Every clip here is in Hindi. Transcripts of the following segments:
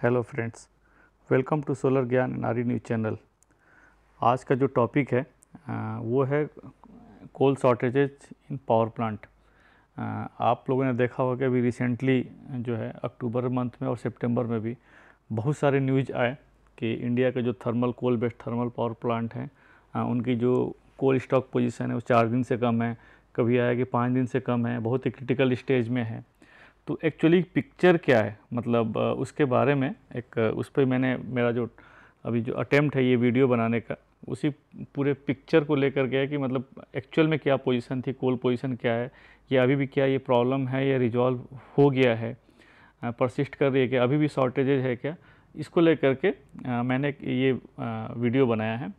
Hello friends, welcome to solar ज्ञान नारी न्यूज़ चैनल। आज का जो टॉपिक है वो है कोल शॉर्टेजेज इन पावर प्लांट। आप लोगों ने देखा होगा कि अभी रिसेंटली जो है अक्टूबर मंथ में और सितंबर में भी बहुत सारे न्यूज़ आए कि इंडिया के जो thermal coal based thermal power plant हैं उनकी जो कोल स्टॉक पोजीशन है वो 4 दिन से कम है, कभी आया कि 5 दिन से कम है, बहुत ही क्रिटिकल स्टेज में है। तो एक्चुअली पिक्चर क्या है, मतलब उसके बारे में एक उस पर मैंने मेरा जो अभी जो अटेम्प्ट है ये वीडियो बनाने का, उसी पूरे पिक्चर को लेकर गया कि मतलब एक्चुअल में क्या पोजीशन थी, कोल पोजीशन क्या है, या अभी भी क्या ये प्रॉब्लम है या रिजॉल्व हो गया है, परसिस्ट कर रही है कि अभी भी शॉर्टेजेज है क्या, इसको लेकर के मैंने ये वीडियो बनाया है।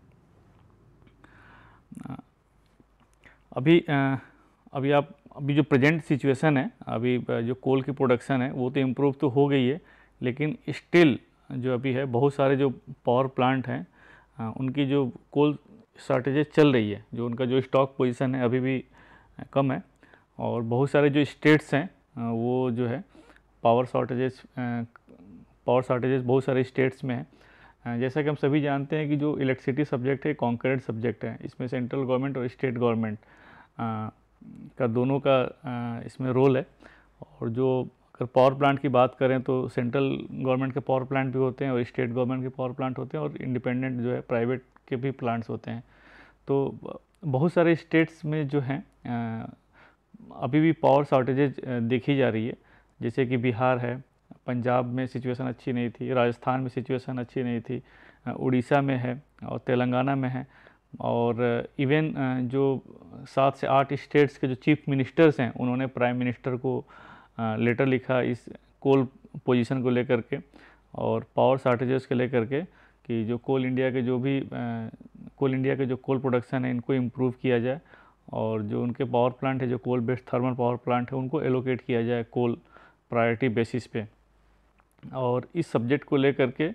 अभी अभी आप अभी जो प्रेजेंट सिचुएशन है, अभी जो कोल की प्रोडक्शन है वो तो इम्प्रूव तो हो गई है, लेकिन स्टिल जो अभी है बहुत सारे जो पावर प्लांट हैं उनकी जो कोल शॉर्टेजेस चल रही है, जो उनका जो स्टॉक पोजीशन है अभी भी कम है। और बहुत सारे जो स्टेट्स हैं वो जो है पावर शॉर्टेजेस बहुत सारे स्टेट्स में है। जैसा कि हम सभी जानते हैं कि जो इलेक्ट्रिसिटी सब्जेक्ट है कॉन्करेंट सब्जेक्ट है, इसमें सेंट्रल गवर्नमेंट और स्टेट गवर्नमेंट का दोनों का इसमें रोल है। और जो अगर पावर प्लांट की बात करें तो सेंट्रल गवर्नमेंट के पावर प्लांट भी होते हैं और स्टेट गवर्नमेंट के पावर प्लांट होते हैं और इंडिपेंडेंट जो है प्राइवेट के भी प्लांट्स होते हैं। तो बहुत सारे स्टेट्स में जो हैं अभी भी पावर शॉर्टेजेज देखी जा रही है, जैसे कि बिहार है, पंजाब में सिचुएशन अच्छी नहीं थी, राजस्थान में सिचुएशन अच्छी नहीं थी, उड़ीसा में है और तेलंगाना में है। और इवन जो 7 से 8 स्टेट्स के जो चीफ मिनिस्टर्स हैं उन्होंने प्राइम मिनिस्टर को लेटर लिखा इस कोल पोजीशन को लेकर के और पावर शॉर्टेजेस के लेकर के कि जो कोल इंडिया के जो कोल प्रोडक्शन है इनको इम्प्रूव किया जाए और जो उनके पावर प्लांट है जो coal based thermal power plant है उनको एलोकेट किया जाए कोल प्रायोरिटी बेसिस पे। और इस सब्जेक्ट को लेकर के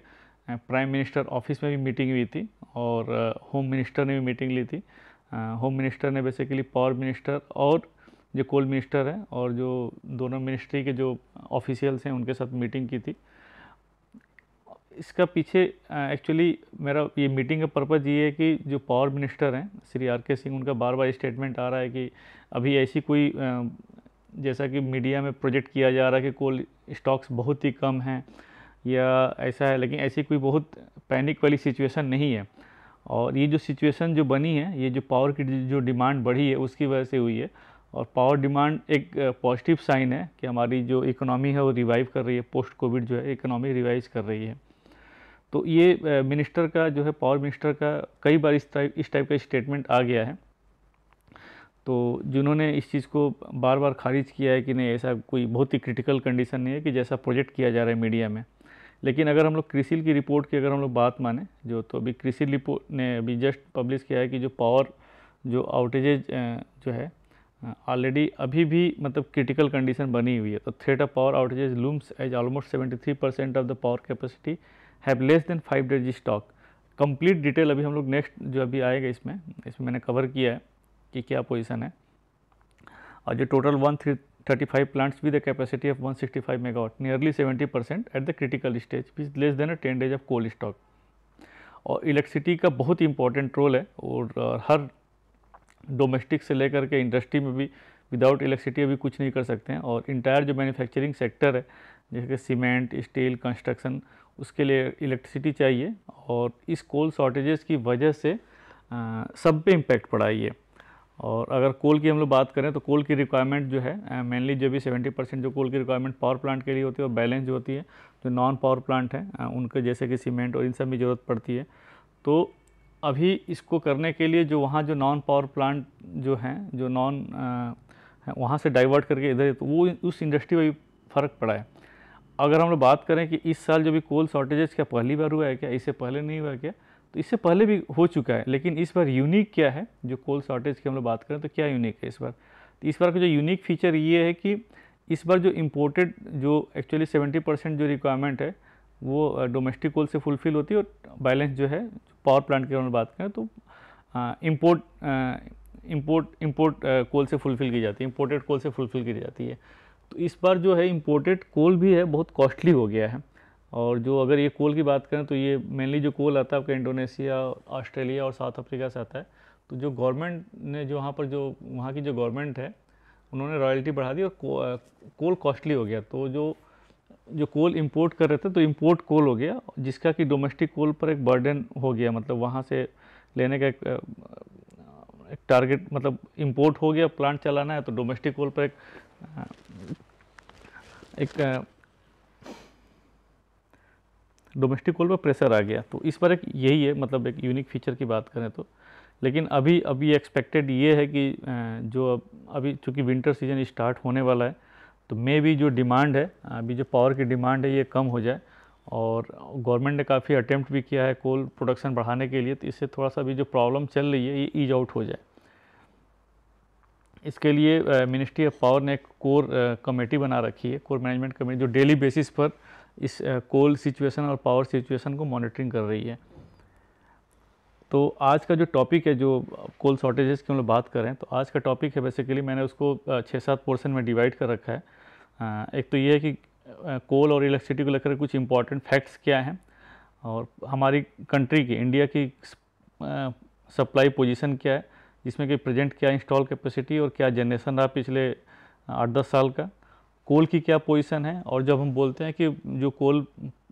प्राइम मिनिस्टर ऑफिस में भी मीटिंग हुई थी और होम मिनिस्टर ने भी मीटिंग ली थी। होम मिनिस्टर ने बेसिकली पावर मिनिस्टर और जो कोल मिनिस्टर है और जो दोनों मिनिस्ट्री के जो ऑफिशियल्स हैं उनके साथ मीटिंग की थी। इसका पीछे एक्चुअली मेरा ये मीटिंग का पर्पज़ ये है कि जो पावर मिनिस्टर हैं श्री आर.के. सिंह, उनका बार बार स्टेटमेंट आ रहा है कि अभी ऐसी कोई जैसा कि मीडिया में प्रोजेक्ट किया जा रहा है कि कोल स्टॉक्स बहुत ही कम हैं या ऐसा है, लेकिन ऐसी कोई बहुत पैनिक वाली सिचुएशन नहीं है। और ये जो सिचुएशन जो बनी है, ये जो पावर की जो डिमांड बढ़ी है उसकी वजह से हुई है। और पावर डिमांड एक पॉजिटिव साइन है कि हमारी जो इकोनॉमी है वो रिवाइव कर रही है, पोस्ट कोविड जो है इकोनॉमी रिवाइव कर रही है। तो ये मिनिस्टर का जो है पावर मिनिस्टर का कई बार इस टाइप का स्टेटमेंट आ गया है, तो जिन्होंने इस चीज़ को बार बार खारिज किया है कि नहीं ऐसा कोई बहुत ही क्रिटिकल कंडीशन नहीं है कि जैसा प्रोजेक्ट किया जा रहा है मीडिया में। लेकिन अगर हम लोग क्रिसिल की रिपोर्ट की अगर हम लोग बात माने, जो तो अभी क्रिसिल रिपोर्ट ने अभी जस्ट पब्लिश किया है कि जो पावर जो आउटेजेज जो है ऑलरेडी अभी भी मतलब क्रिटिकल कंडीशन बनी हुई है। तो threat of power outages looms as almost 73% of the power capacity have less than 5 days stock. Complete detail अभी हम लोग नेक्स्ट जो अभी आएगा इसमें मैंने कवर किया है कि क्या पोजीशन है। और जो total 135 plants with the capacity of 165 megawatt, nearly 70% at the critical stage which less than 10 days of coal stock. और इलेक्ट्रिसिटी का बहुत ही इंपॉर्टेंट रोल है और हर डोमेस्टिक से लेकर के इंडस्ट्री में भी विदाउट इलेक्ट्रिसिटी अभी कुछ नहीं कर सकते हैं। और इंटायर जो मैन्युफैक्चरिंग सेक्टर है जैसे कि सीमेंट, स्टील, कंस्ट्रक्शन, उसके लिए इलेक्ट्रिसिटी चाहिए। और इस कोल शॉर्टेजेस की वजह से सब पे इम्पैक्ट पड़ा है ये। और अगर कोल की हम लोग बात करें तो कोल की रिक्वायरमेंट जो है मेनली जो भी 70% जो कोल की रिक्वायरमेंट पावर प्लांट के लिए होती है और बैलेंस जो होती है जो नॉन पावर प्लांट है उनके जैसे कि सीमेंट और इन सब में ज़रूरत पड़ती है। तो अभी इसको करने के लिए जो वहाँ जो नॉन पावर प्लांट जो हैं जो नॉन वहाँ से डाइवर्ट करके इधर, तो वो उस इंडस्ट्री में भी फ़र्क पड़ा है। अगर हम लोग बात करें कि इस साल जो भी कोल शॉर्टेजेस क्या पहली बार हुआ है क्या, इससे पहले नहीं हुआ क्या, तो इससे पहले भी हो चुका है। लेकिन इस बार यूनिक क्या है, जो कोल शॉर्टेज की हम लोग बात करें तो क्या यूनिक है इस बार, तो इस बार का जो यूनिक फीचर ये है कि इस बार जो इम्पोर्टेड जो एक्चुअली 70% जो रिक्वायरमेंट है वो डोमेस्टिक कोल से फुलफ़िल होती है और बैलेंस जो है पावर प्लांट की हम लोग बात करें तो इम्पोर्ट कोल से फुलफ़िल की जाती है, इम्पोर्टेड कोल से फुलफ़िल की जाती है। तो इस बार जो है इम्पोर्टेड कोल भी है बहुत कॉस्टली हो गया है और जो अगर ये कोल की बात करें तो ये मेनली जो कोल आता है आपका इंडोनेशिया, ऑस्ट्रेलिया और साउथ अफ्रीका से आता है। तो जो गवर्नमेंट ने जो वहाँ की जो गवर्नमेंट है उन्होंने रॉयल्टी बढ़ा दी और कोल कॉस्टली हो गया। तो जो कोल इंपोर्ट कर रहे थे तो इंपोर्ट कोल हो गया, जिसका कि डोमेस्टिक कोल पर एक बर्डन हो गया। मतलब वहाँ से लेने का एक टारगेट, मतलब इंपोर्ट हो गया, प्लांट चलाना है तो डोमेस्टिक कोल पर एक डोमेस्टिक कोल पर प्रेशर आ गया। तो इस पर एक यही है, मतलब एक यूनिक फीचर की बात करें तो। लेकिन अभी एक्सपेक्टेड ये है कि जो अभी चूँकि विंटर सीजन स्टार्ट होने वाला है तो मे भी जो डिमांड है, अभी जो पावर की डिमांड है ये कम हो जाए। और गवर्नमेंट ने काफ़ी अटेम्प्ट भी किया है कोल प्रोडक्शन बढ़ाने के लिए, तो इससे थोड़ा सा भी जो प्रॉब्लम चल रही है ये ईज आउट हो जाए। इसके लिए मिनिस्ट्री ऑफ पावर ने एक कोर कमेटी बना रखी है, कोर मैनेजमेंट कमेटी, जो डेली बेसिस पर इस कोल सिचुएशन और पावर सिचुएशन को मॉनिटरिंग कर रही है। तो आज का जो टॉपिक है, जो कोल शॉर्टेजेस की हम लोग बात करें, तो आज का टॉपिक है बेसिकली मैंने उसको 6-7 पोर्शन में डिवाइड कर रखा है। एक तो ये है कि कोल और इलेक्ट्रिसिटी को लेकर कुछ इंपॉर्टेंट फैक्ट्स क्या हैं, और हमारी कंट्री की, इंडिया की सप्लाई पोजीशन क्या है, जिसमें कि प्रेजेंट क्या इंस्टॉल कैपेसिटी और क्या जनरेशन रहा पिछले 8-10 साल का, कोल की क्या पोजीशन है। और जब हम बोलते हैं कि जो कोल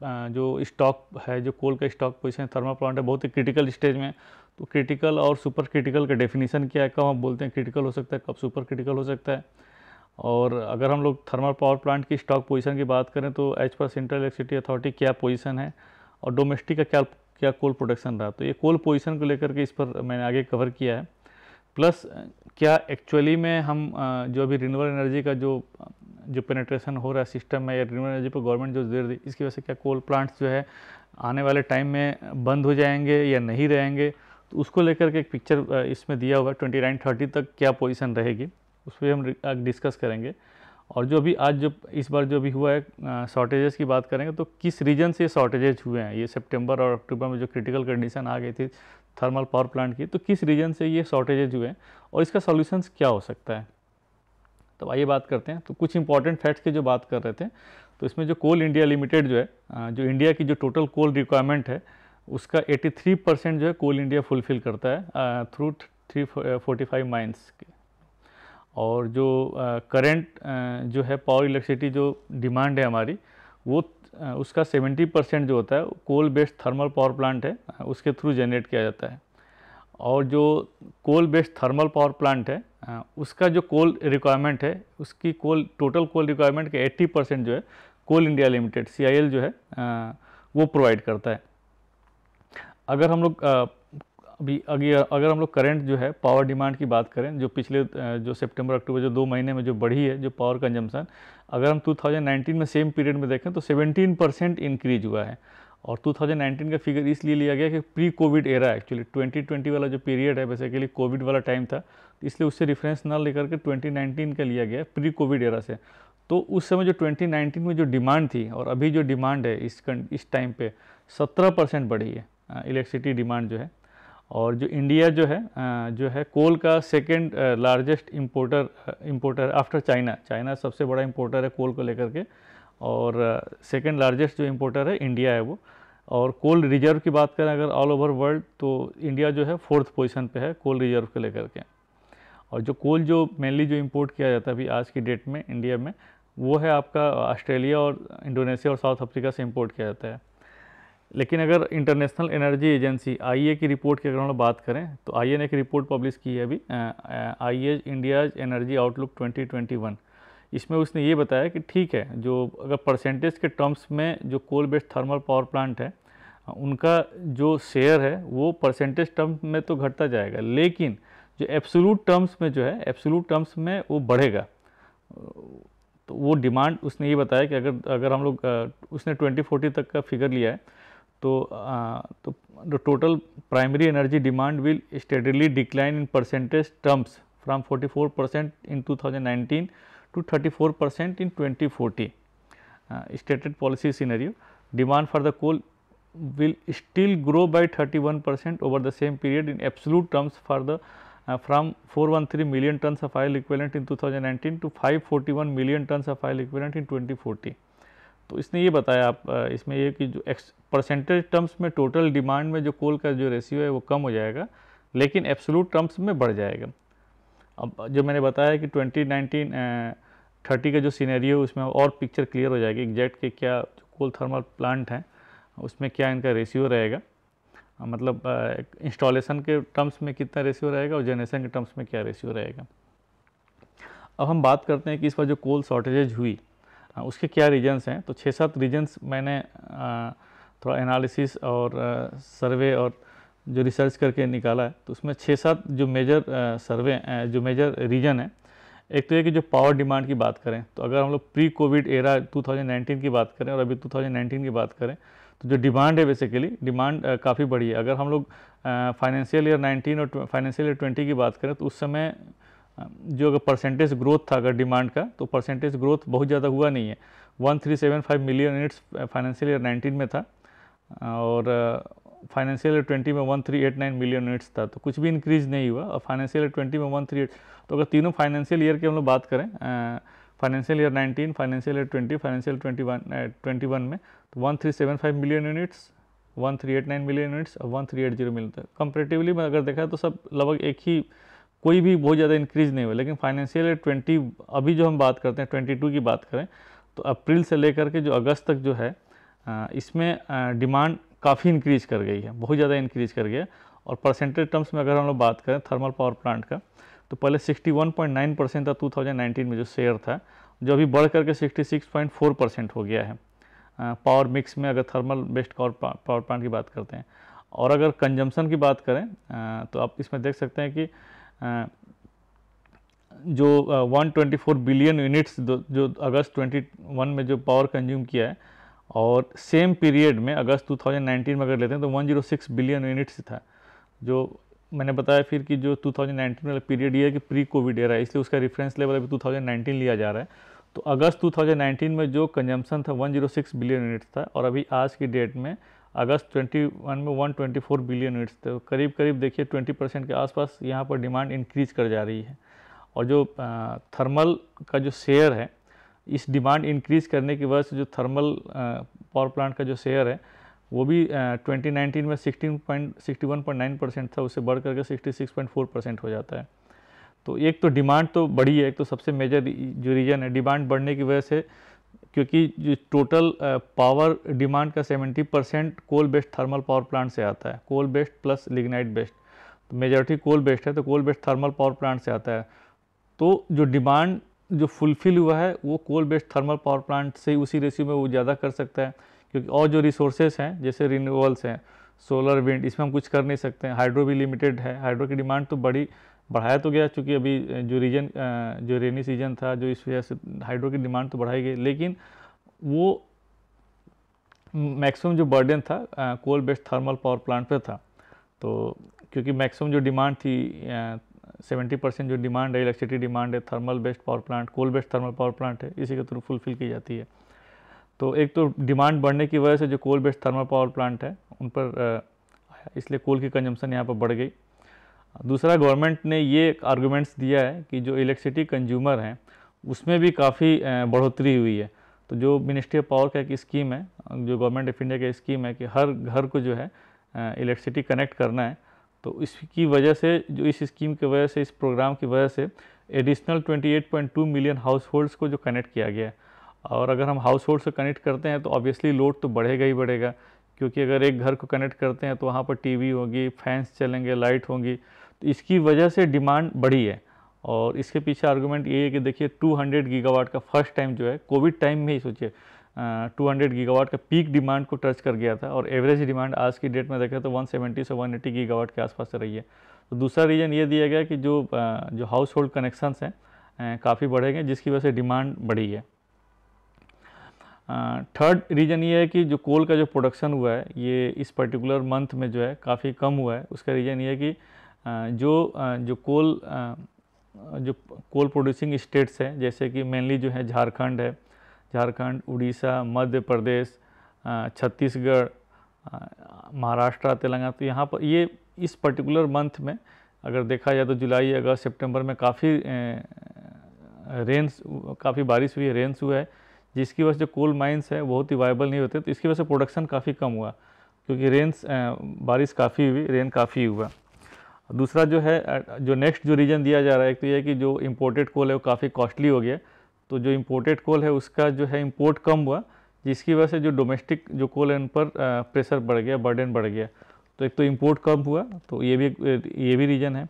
जो स्टॉक है, जो कोल का स्टॉक पोजीशन थर्मल प्लांट है बहुत ही क्रिटिकल स्टेज में, तो क्रिटिकल और सुपर क्रिटिकल का डेफिनेशन क्या है, कब हम बोलते हैं क्रिटिकल हो सकता है, कब सुपर क्रिटिकल हो सकता है। और अगर हम लोग थर्मल पावर प्लांट की स्टॉक पोजीशन की बात करें तो as per central electricity authority क्या पोजीशन है, और डोमेस्टिक का क्या कोल प्रोडक्शन रहा। तो ये कोल पोजीशन को लेकर के इस पर मैंने आगे कवर किया है। प्लस क्या एक्चुअली में हम जो अभी रिन्यूएबल एनर्जी का जो पेनिट्रेशन हो रहा है सिस्टम में, या रिन्यूएबल एनर्जी पर गवर्नमेंट जो जोर दी, इसकी वजह से क्या कोल प्लांट्स जो है आने वाले टाइम में बंद हो जाएंगे या नहीं रहेंगे, तो उसको लेकर के एक पिक्चर इसमें दिया हुआ है। 29-30 तक क्या पोजीशन रहेगी उस पर हम डिस्कस करेंगे। और जो अभी आज जो इस बार जो भी हुआ है शॉर्टेजेस की बात करेंगे, तो किस रीजन से शॉर्टेजेस हुए हैं, ये सितंबर और अक्टूबर में जो क्रिटिकल कंडीशन आ गई थी थर्मल पावर प्लांट की, तो किस रीजन से ये शॉर्टेजेज हुए हैं और इसका सॉल्यूशंस क्या हो सकता है। तो आइए बात करते हैं। तो कुछ इंपॉर्टेंट फैक्ट्स की जो बात कर रहे थे, तो इसमें जो कोल इंडिया लिमिटेड जो है, जो इंडिया की जो टोटल कोल रिक्वायरमेंट है उसका 83% जो है कोल इंडिया फुलफिल करता है थ्रू 345 माइंस के। और जो करंट जो है पावर इलेक्ट्रिसिटी जो डिमांड है हमारी, वो उसका 70% जो होता है coal based thermal power plant है, उसके थ्रू जनरेट किया जाता है। और जो coal based thermal power plant है उसका जो कोल रिक्वायरमेंट है, उसकी टोटल कोल रिक्वायरमेंट के 80% जो है कोल इंडिया लिमिटेड CIL जो है वो प्रोवाइड करता है। अगर हम लोग अगर हम लोग करंट जो है पावर डिमांड की बात करें, जो पिछले जो सितंबर अक्टूबर जो 2 महीने में जो बढ़ी है जो पावर कंजम्पशन, अगर हम 2019 में सेम पीरियड में देखें तो 17% इंक्रीज हुआ है। और 2019 का फिगर इसलिए लिया गया कि प्री कोविड एरा, एक्चुअली 2020 वाला जो पीरियड है बेसिकली कोविड वाला टाइम था, इसलिए उससे रेफरेंस ना लेकर के 2019 का लिया गया प्री कोविड एरा से। तो उस समय जो 2019 में जो डिमांड थी और अभी जो डिमांड है इस टाइम पे 17% बढ़ी है इलेक्ट्रिसिटी डिमांड जो है। और जो इंडिया जो है कोल का second largest importer after China सबसे बड़ा इम्पोर्टर है कोल को लेकर के, और सेकेंड लार्जेस्ट जो इम्पोर्टर है इंडिया है वो। और कोल रिजर्व की बात करें अगर ऑल ओवर वर्ल्ड, तो इंडिया जो है 4th पोजीशन पे है कोल रिजर्व को लेकर के। और जो कोल जो मेनली जो इंपोर्ट किया जाता है अभी आज की डेट में इंडिया में, वो है आपका ऑस्ट्रेलिया और इंडोनेशिया और साउथ अफ्रीका से इंपोर्ट किया जाता है। लेकिन अगर इंटरनेशनल एनर्जी एजेंसी IA की रिपोर्ट की अगर हम लोग बात करें, तो IA ने एक रिपोर्ट पब्लिश की है अभी, IEA इंडियाज एनर्जी आउटलुक 2021। इसमें उसने ये बताया कि ठीक है, जो अगर परसेंटेज के टर्म्स में जो coal based thermal power plant है उनका जो शेयर है वो परसेंटेज टर्म्स में तो घटता जाएगा, लेकिन जो एब्सोल्यूट टर्म्स में जो है एब्सोल्यूट टर्म्स में वो बढ़ेगा। तो वो डिमांड उसने ये बताया कि अगर हम लोग उसने 2040 तक का फिगर लिया है, तो total primary energy demand will steadily decline in percentage terms from 44% in 2019 to 34% in 2040. Stated policy scenario, demand for the coal will still grow by 31% over the same period in absolute terms for the from 413 million tons of oil equivalent in 2019 to 541 million tons of oil equivalent in 2040. तो इसने ये बताया आप इसमें ये कि जो परसेंटेज टर्म्स में टोटल डिमांड में जो कोल का जो रेशियो है वो कम हो जाएगा, लेकिन एब्सोल्यूट टर्म्स में बढ़ जाएगा। अब जो मैंने बताया कि 2019-30 का जो सीनेरियो उसमें और पिक्चर क्लियर हो जाएगी एग्जैक्ट कि क्या कोल थर्मल प्लांट हैं उसमें क्या इनका रेशियो रहेगा, मतलब इंस्टॉलेशन के टर्म्स में कितना रेशियो रहेगा और जनरेशन के टर्म्स में क्या रेशियो रहेगा। अब हम बात करते हैं कि इस बार जो कोल शॉर्टेज हुई उसके क्या रीजन्स हैं। तो 6-7 रीजन्स मैंने थोड़ा एनालिसिस और सर्वे और जो रिसर्च करके निकाला है। तो उसमें 6-7 जो मेजर जो मेजर रीजन है। एक तो ये कि जो पावर डिमांड की बात करें, तो अगर हम लोग प्री कोविड एरा 2019 की बात करें और अभी 2019 की बात करें, तो जो डिमांड है बेसिकली डिमांड काफ़ी बड़ी है। अगर हम लोग फाइनेंशियल ईयर 19 और फाइनेंशियल ईयर 20 की बात करें, तो उस समय जो अगर परसेंटेज ग्रोथ था अगर डिमांड का, तो परसेंटेज ग्रोथ बहुत ज़्यादा हुआ नहीं है। 1375 मिलियन यूनिट्स फाइनेंशियल ईयर 19 में था और फाइनेंशियल ईयर 20 में 1389 मिलियन यूनिट्स था, तो कुछ भी इंक्रीज़ नहीं हुआ। और फाइनेंशियल ईयर 20 में 138, तो अगर तीनों फाइनेंशियल ईयर के हम लोग बात करें, financial year 19, financial year 20, financial 21 में, तो 1375 मिलियन यूनिट्स, 1389 मिलियन यूनिट्स और 1380 मिलता है। कंपेरेटिवली में अगर देखा तो सब लगभग एक ही, कोई भी बहुत ज़्यादा इंक्रीज़ नहीं हुआ। लेकिन फाइनेंशियल ईयर 20 अभी जो हम बात करते हैं 22 की बात करें, तो अप्रैल से लेकर के जो अगस्त तक जो है इसमें डिमांड काफ़ी इंक्रीज़ कर गई है, बहुत ज़्यादा इंक्रीज़ कर गया। और परसेंटेज टर्म्स में अगर हम लोग बात करें थर्मल पावर प्लांट का, तो पहले 61.9% था 2019 में जो शेयर था, जो अभी बढ़ करके 66.4% हो गया है पावर मिक्स में, अगर थर्मल बेस्ड पावर प्लांट की बात करते हैं। और अगर कंजम्पशन की बात करें तो आप इसमें देख सकते हैं कि जो 124 बिलियन यूनिट्स जो अगस्त 21 में जो पावर कंज्यूम किया है, और सेम पीरियड में अगस्त 2019 में अगर लेते हैं तो 106 बिलियन यूनिट्स था। जो मैंने बताया फिर कि जो 2019 वाला पीरियड ये है कि प्री कोविड एरा है, इसलिए उसका रेफरेंस लेवल अभी 2019 लिया जा रहा है। तो अगस्त 2019 में जो कंजम्पशन था 106 बिलियन यूनिट्स था, और अभी आज की डेट में अगस्त 21 में 124 बिलियन यूनिट्स थे। तो करीब करीब देखिए 20% के आसपास यहाँ पर डिमांड इंक्रीज़ कर जा रही है। और जो थर्मल का जो शेयर है, इस डिमांड इंक्रीज़ करने की वजह से जो थर्मल पावर प्लांट का जो शेयर है वो भी 2019 में 61.9% था, उससे बढ़ करके 66.4% हो जाता है। तो एक तो डिमांड तो बढ़ी है, एक तो सबसे मेजर जो रीज़न है डिमांड बढ़ने की वजह से, क्योंकि जो टोटल पावर डिमांड का 70% coal based thermal power plant से आता है, coal based plus lignite based. तो मेजॉरिटी कोल बेस्ड है, तो coal based thermal power plant से आता है। तो जो डिमांड जो फुलफिल हुआ है वो coal based thermal power plant से उसी रेशियो में वो ज़्यादा कर सकता है, क्योंकि और जो रिसोर्सेज हैं जैसे रिन्यूएबल्स हैं, सोलर विंड, इसमें हम कुछ कर नहीं सकते हैं। हाइड्रो भी लिमिटेड है, हाइड्रो की डिमांड तो बढ़ाया तो गया, चूँकि अभी जो रेनी सीजन था, जो इस वजह से हाइड्रो की डिमांड तो बढ़ाई गई, लेकिन वो मैक्सिमम जो बर्डन था coal based thermal power plant पे था। तो क्योंकि मैक्सिमम जो डिमांड थी 70% जो डिमांड है, इलेक्ट्रिसिटी डिमांड है, thermal based power plant, coal based thermal power plant है, इसी के थ्रू फुलफिल की जाती है। तो एक तो डिमांड बढ़ने की वजह से जो coal based thermal power plant है उन पर आया, इसलिए कोल की कंजम्पशन यहाँ पर बढ़ गई। दूसरा, गवर्नमेंट ने ये आर्गूमेंट्स दिया है कि जो इलेक्ट्रिसिटी कंज्यूमर हैं उसमें भी काफ़ी बढ़ोतरी हुई है। तो जो मिनिस्ट्री ऑफ पावर का एक स्कीम है, जो गवर्नमेंट ऑफ इंडिया का स्कीम है कि हर घर को जो है इलेक्ट्रिसिटी कनेक्ट करना है, तो इसकी वजह से, जो इस स्कीम की वजह से, इस प्रोग्राम की वजह से एडिशनल 28.2 मिलियन हाउस होल्ड्स को जो कनेक्ट किया गया है। और अगर हम हाउस होल्ड से कनेक्ट करते हैं तो ऑब्वियसली लोड तो बढ़ेगा ही बढ़ेगा, क्योंकि अगर एक घर को कनेक्ट करते हैं तो वहाँ पर टीवी होगी, फैंस चलेंगे, लाइट होंगी, तो इसकी वजह से डिमांड बढ़ी है। और इसके पीछे आर्गूमेंट ये है कि देखिए 200 गीगावाट का फर्स्ट टाइम जो है कोविड टाइम में ही, सोचिए 200 गीगावाट का पीक डिमांड को टच कर गया था, और एवरेज डिमांड आज की डेट में देखें तो 170 से 180 गीगावाट के आसपास रही है। तो दूसरा रीज़न ये दिया गया कि जो हाउस होल्ड कनेक्शंस हैं काफ़ी बढ़ेंगे, जिसकी वजह से डिमांड बढ़ी है। थर्ड रीज़न ये है कि जो कोल का जो प्रोडक्शन हुआ है ये इस पर्टिकुलर मंथ में जो है काफ़ी कम हुआ है। उसका रीज़न ये है कि जो कोल प्रोड्यूसिंग स्टेट्स हैं, जैसे कि मेनली जो है झारखंड, उड़ीसा, मध्य प्रदेश, छत्तीसगढ़, महाराष्ट्र, तेलंगाना, तो यहाँ पर ये इस पर्टिकुलर मंथ में अगर देखा जाए तो जुलाई, अगस्त, सितंबर में काफ़ी बारिश हुई है, रेन्स हुआ है, जिसकी वजह से जो कोल माइंस है बहुत ही वायबल नहीं होते, तो इसकी वजह से प्रोडक्शन काफ़ी कम हुआ क्योंकि बारिश काफ़ी हुई, रेन काफ़ी हुआ। दूसरा जो है जो नेक्स्ट जो रीज़न दिया जा रहा है, एक तो ये है कि जो इम्पोर्टेड कोल है वो काफ़ी कॉस्टली हो गया, तो जो इम्पोर्टेड कोल है उसका जो है इम्पोर्ट कम हुआ, जिसकी वजह से जो डोमेस्टिक जो कोल है उन पर प्रेशर बढ़ गया, बर्डन बढ़ गया। तो एक तो इम्पोर्ट कम हुआ, तो ये भी रीज़न है।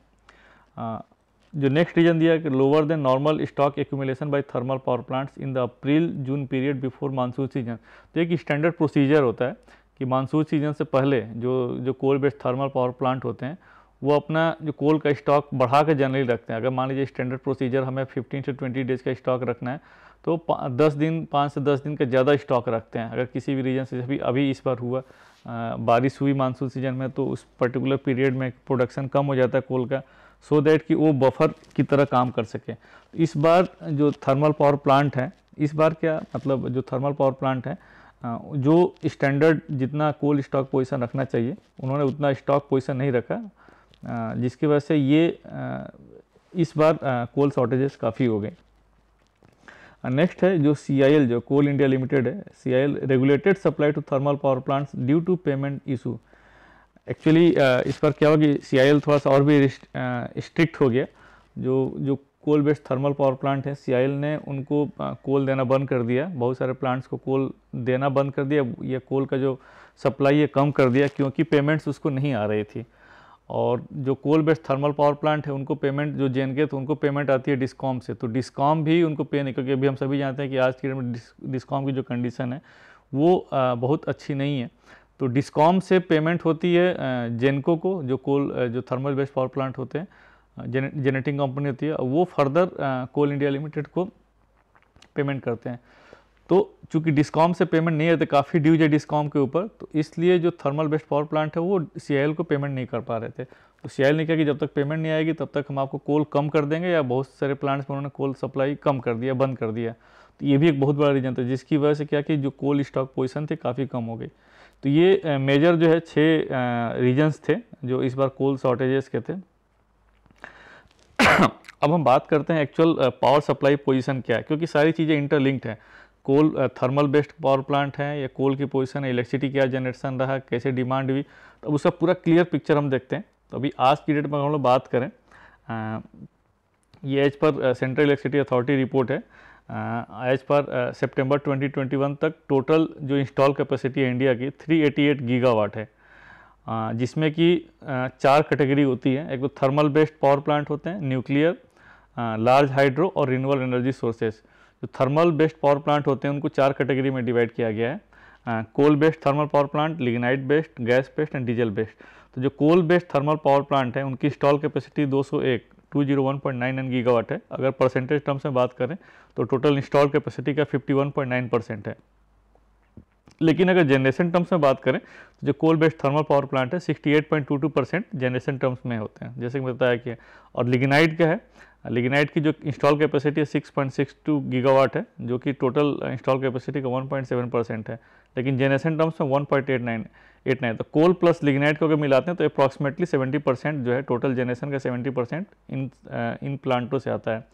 जो नेक्स्ट रीज़न दिया है कि lower than normal stock accumulation by thermal power plants in the April June period before monsoon season. तो एक स्टैंडर्ड प्रोसीजर होता है कि मानसून सीजन से पहले जो coal based thermal power plant होते हैं वो अपना जो कोल का स्टॉक बढ़ा के जनरली रखते हैं। अगर मान लीजिए स्टैंडर्ड प्रोसीजर हमें 15 से 20 डेज़ का स्टॉक रखना है, तो 5 से 10 दिन का ज़्यादा स्टॉक रखते हैं। अगर किसी भी रीजन से अभी इस बार हुआ बारिश हुई मानसून सीजन में, तो उस पर्टिकुलर पीरियड में प्रोडक्शन कम हो जाता है कोल का, सो दैट कि वो बफर की तरह काम कर सके। इस बार जो थर्मल पावर प्लांट है, इस बार क्या मतलब जो थर्मल पावर प्लांट है जो स्टैंडर्ड जितना कोल स्टॉक पोजीशन रखना चाहिए उन्होंने उतना स्टॉक पोजीशन नहीं रखा, जिसकी वजह से ये इस बार कोल शॉर्टेजेस काफ़ी हो गए। नेक्स्ट है जो CIL जो कोल इंडिया लिमिटेड है, CIL regulated supply to thermal power plants due to payment issue. Actually इस पर क्या होगा कि CIL थोड़ा सा और भी स्ट्रिक्ट हो गया। जो coal based thermal power plant है, CIL ने उनको कोल देना बंद कर दिया, बहुत सारे प्लांट्स को कोल देना बंद कर दिया, या कोल का जो सप्लाई है कम कर दिया क्योंकि पेमेंट्स उसको नहीं आ रही थी। और जो coal based thermal power plant है उनको पेमेंट जो JNK तो उनको पेमेंट आती है डिस्कॉम से, तो डिस्कॉम भी उनको पे नहीं, क्योंकि अभी हम सभी जानते हैं कि आज की डेट में डिस्कॉम की जो कंडीशन है वो बहुत अच्छी नहीं है। तो डिस्कॉम से पेमेंट होती है जेनको को, जो थर्मल बेस्ड पावर प्लांट होते हैं, जेनेटिंग कंपनी होती है, वो फर्दर कोल इंडिया लिमिटेड को पेमेंट करते हैं। तो चूंकि डिस्कॉम से पेमेंट नहीं आते, काफ़ी ड्यूज है डिस्कॉम के ऊपर, तो इसलिए जो थर्मल बेस्ड पावर प्लांट है वो CIL को पेमेंट नहीं कर पा रहे थे। तो CIL ने कहा कि जब तक पेमेंट नहीं आएगी तब तक हम आपको कोल कम कर देंगे, या बहुत सारे प्लांट्स में उन्होंने कोल सप्लाई कम कर दिया, बंद कर दिया। तो ये भी एक बहुत बड़ा रीजन था, जिसकी वजह से क्या कि जो कोल स्टॉक पोजीशन थे काफ़ी कम हो गई। तो ये मेजर जो है 6 रीजन्स थे जो इस बार कोल शॉर्टेजेस के थे। अब हम बात करते हैं एक्चुअल पावर सप्लाई पोजीशन क्या है, क्योंकि सारी चीज़ें इंटरलिंक्ड हैं। कोल थर्मल बेस्ड पावर प्लांट है या कोल की पोजीशन है, इलेक्ट्रिसिटी क्या जनरेशन रहा, कैसे डिमांड हुई, तो अब उसका पूरा क्लियर पिक्चर हम देखते हैं। तो अभी आज की डेट में हम लोग बात करें, ये as per central electricity authority report है, एज पर सितंबर 2021 तक टोटल जो इंस्टॉल कैपेसिटी है इंडिया की 388 गीगावाट है, जिसमें कि 4 कैटेगरी होती है। एक तो थर्मल बेस्ड पावर प्लांट होते हैं, न्यूक्लियर, लार्ज हाइड्रो और रिन्यूएबल एनर्जी सोर्सेस। जो थर्मल बेस्ड पावर प्लांट होते हैं उनको 4 कैटेगरी में डिवाइड किया गया है, coal based thermal power plant, lignite based, gas based and diesel based. तो जो coal based thermal power plant है उनकी इंस्टॉल कैपेसिटी 201.99 गीगावाट है। अगर परसेंटेज टर्म्स में बात करें तो टोटल इंस्टॉल कैपेसिटी का 51.9% है। लेकिन अगर जनरेशन टर्म्स में बात करें तो जो coal based thermal power plant है 68.22% जनरेशन टर्म्स में होते हैं, जैसे कि बताया कि। और लिग्नाइट क्या है, लिग्नाइट की जो इंस्टॉल कैपेसिटी है 6.62 गीगावाट है, जो कि टोटल इंस्टॉल कैपेसिटी का 1.7% है, लेकिन जनरेशन टर्म्स में 1.89। तो कोल प्लस लिग्नाइट को अगर मिलाते हैं तो अप्रॉक्सीमेटली 70% जो है टोटल जनरेशन का 70% इन प्लांटों से आता है।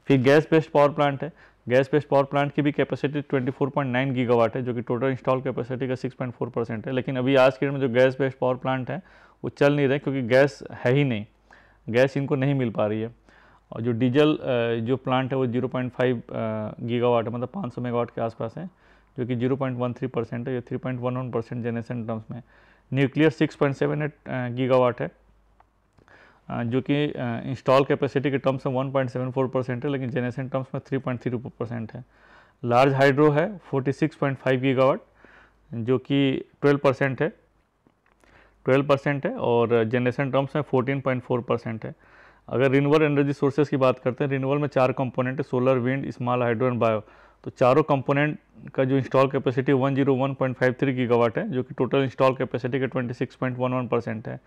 फिर गैस बेस्ड पावर प्लांट है, गैस बेस्ड पावर प्लांट की भी कैपेसिटी 24.9 गीगावाट है, जो कि टोटल इंस्टॉल कैपेसिटी का 6.4% है। लेकिन अभी आज के डेट में जो गैस बेस्ड पावर प्लांट है वो चल नहीं रहे, क्योंकि गैस है ही नहीं, गैस इनको नहीं मिल पा रही है। और जो डीजल जो प्लांट है वो 0.5 गीगावाट है, मतलब 500 मेगावाट के आसपास है, जो कि 0.13% है, ये 3.11% जनरेशन टर्म्स में। न्यूक्लियर 6.78 गीगावाट है, जो कि इंस्टॉल कैपेसिटी के टर्म्स में 1.74% है, लेकिन जनरेशन टर्म्स में 3.32% है। लार्ज हाइड्रो है 46.5 गीगावाट, जो कि 12% है, और जनरेशन टर्म्स में 14.4% है। अगर रिन्यूएबल एनर्जी सोर्सेज की बात करते हैं, रिन्यूएबल में 4 कंपोनेंट है, solar, wind, small hydro and bio. तो चारों कंपोनेंट का जो इंस्टॉल कैपेसिटी 101.53 गीगावाट है, जो कि टोटल इंस्टॉल कैपेसिटी का 26.11% है,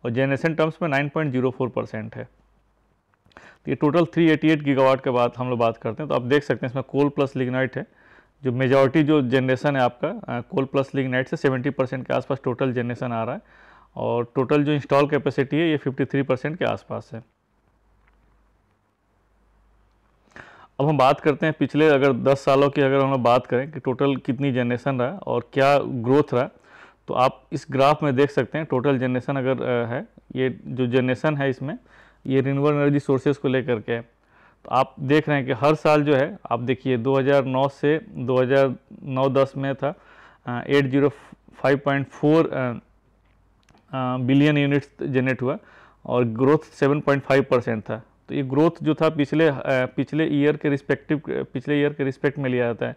और जनरेशन टर्म्स में 9.04% है। तो ये टोटल 388 गीगावाट के बाद हम लोग बात करते हैं। तो आप देख सकते हैं इसमें कोल प्लस लिग्नाइट है, जो मेजॉरिटी जो जनरेशन है आपका कोल प्लस लिग्नाइट से 70% के आसपास टोटल जनरेशन आ रहा है, और टोटल जो इंस्टॉल कैपेसिटी है ये 53% के आसपास है। अब हम बात करते हैं पिछले अगर 10 सालों की अगर हम लोग बात करें कि टोटल कितनी जनरेशन रहा और क्या ग्रोथ रहा, तो आप इस ग्राफ में देख सकते हैं टोटल जनरेशन अगर है, ये जो जनरेशन है इसमें ये रिन्यूएबल एनर्जी सोर्सेज को लेकर के है। तो आप देख रहे हैं कि हर साल जो है आप देखिए 2009 से 2009-10 में था 805.4 बिलियन यूनिट्स जनरेट हुआ और ग्रोथ 7.5% था। तो ये ग्रोथ जो था पिछले ईयर के रिस्पेक्ट में लिया जाता है।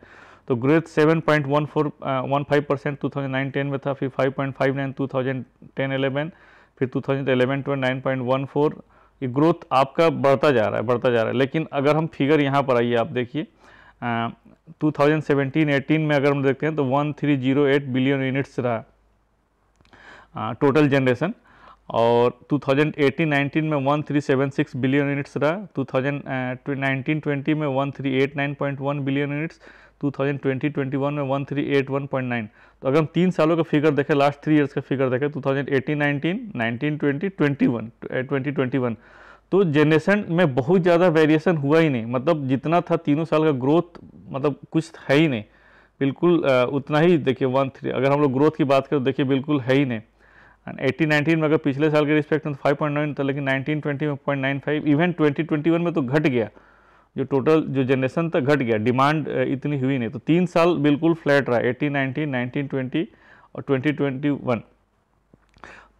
तो ग्रोथ 7.15% 2009-10 में था, फिर 5.59 2010-11, फिर 2011-12 9.14। ये ग्रोथ आपका बढ़ता जा रहा है। लेकिन अगर हम फिगर यहाँ पर आइए, आप देखिए 2017-18 में अगर हम देखते हैं तो 1308 बिलियन यूनिट्स रहा टोटल जनरेशन, और 2018-19 में 1376 बिलियन यूनिट्स रहा, 2019-20 में 1389.1 बिलियन यूनिट्स, 2020-21 में 1381.9। तो अगर हम 3 सालों का फिगर देखें, लास्ट 3 ईयर्स का फिगर देखें 2018-19, 19-20, 2021, तो जनरेशन में बहुत ज़्यादा वेरिएशन हुआ ही नहीं। मतलब जितना था तीनों साल का ग्रोथ मतलब कुछ है ही नहीं, बिल्कुल उतना ही। देखिए 13 अगर हम लोग ग्रोथ की बात करें तो देखिए बिल्कुल है ही नहीं। 18-19 में अगर पिछले साल के रिस्पेक्ट में 5.9 था, लेकिन 19-20 में 0.95, इवन 2021 में तो घट गया, जो टोटल जो जनरेशन था घट गया, डिमांड इतनी हुई नहीं। तो 3 साल बिल्कुल फ्लैट रहा 18-19, 19-20 और 2021।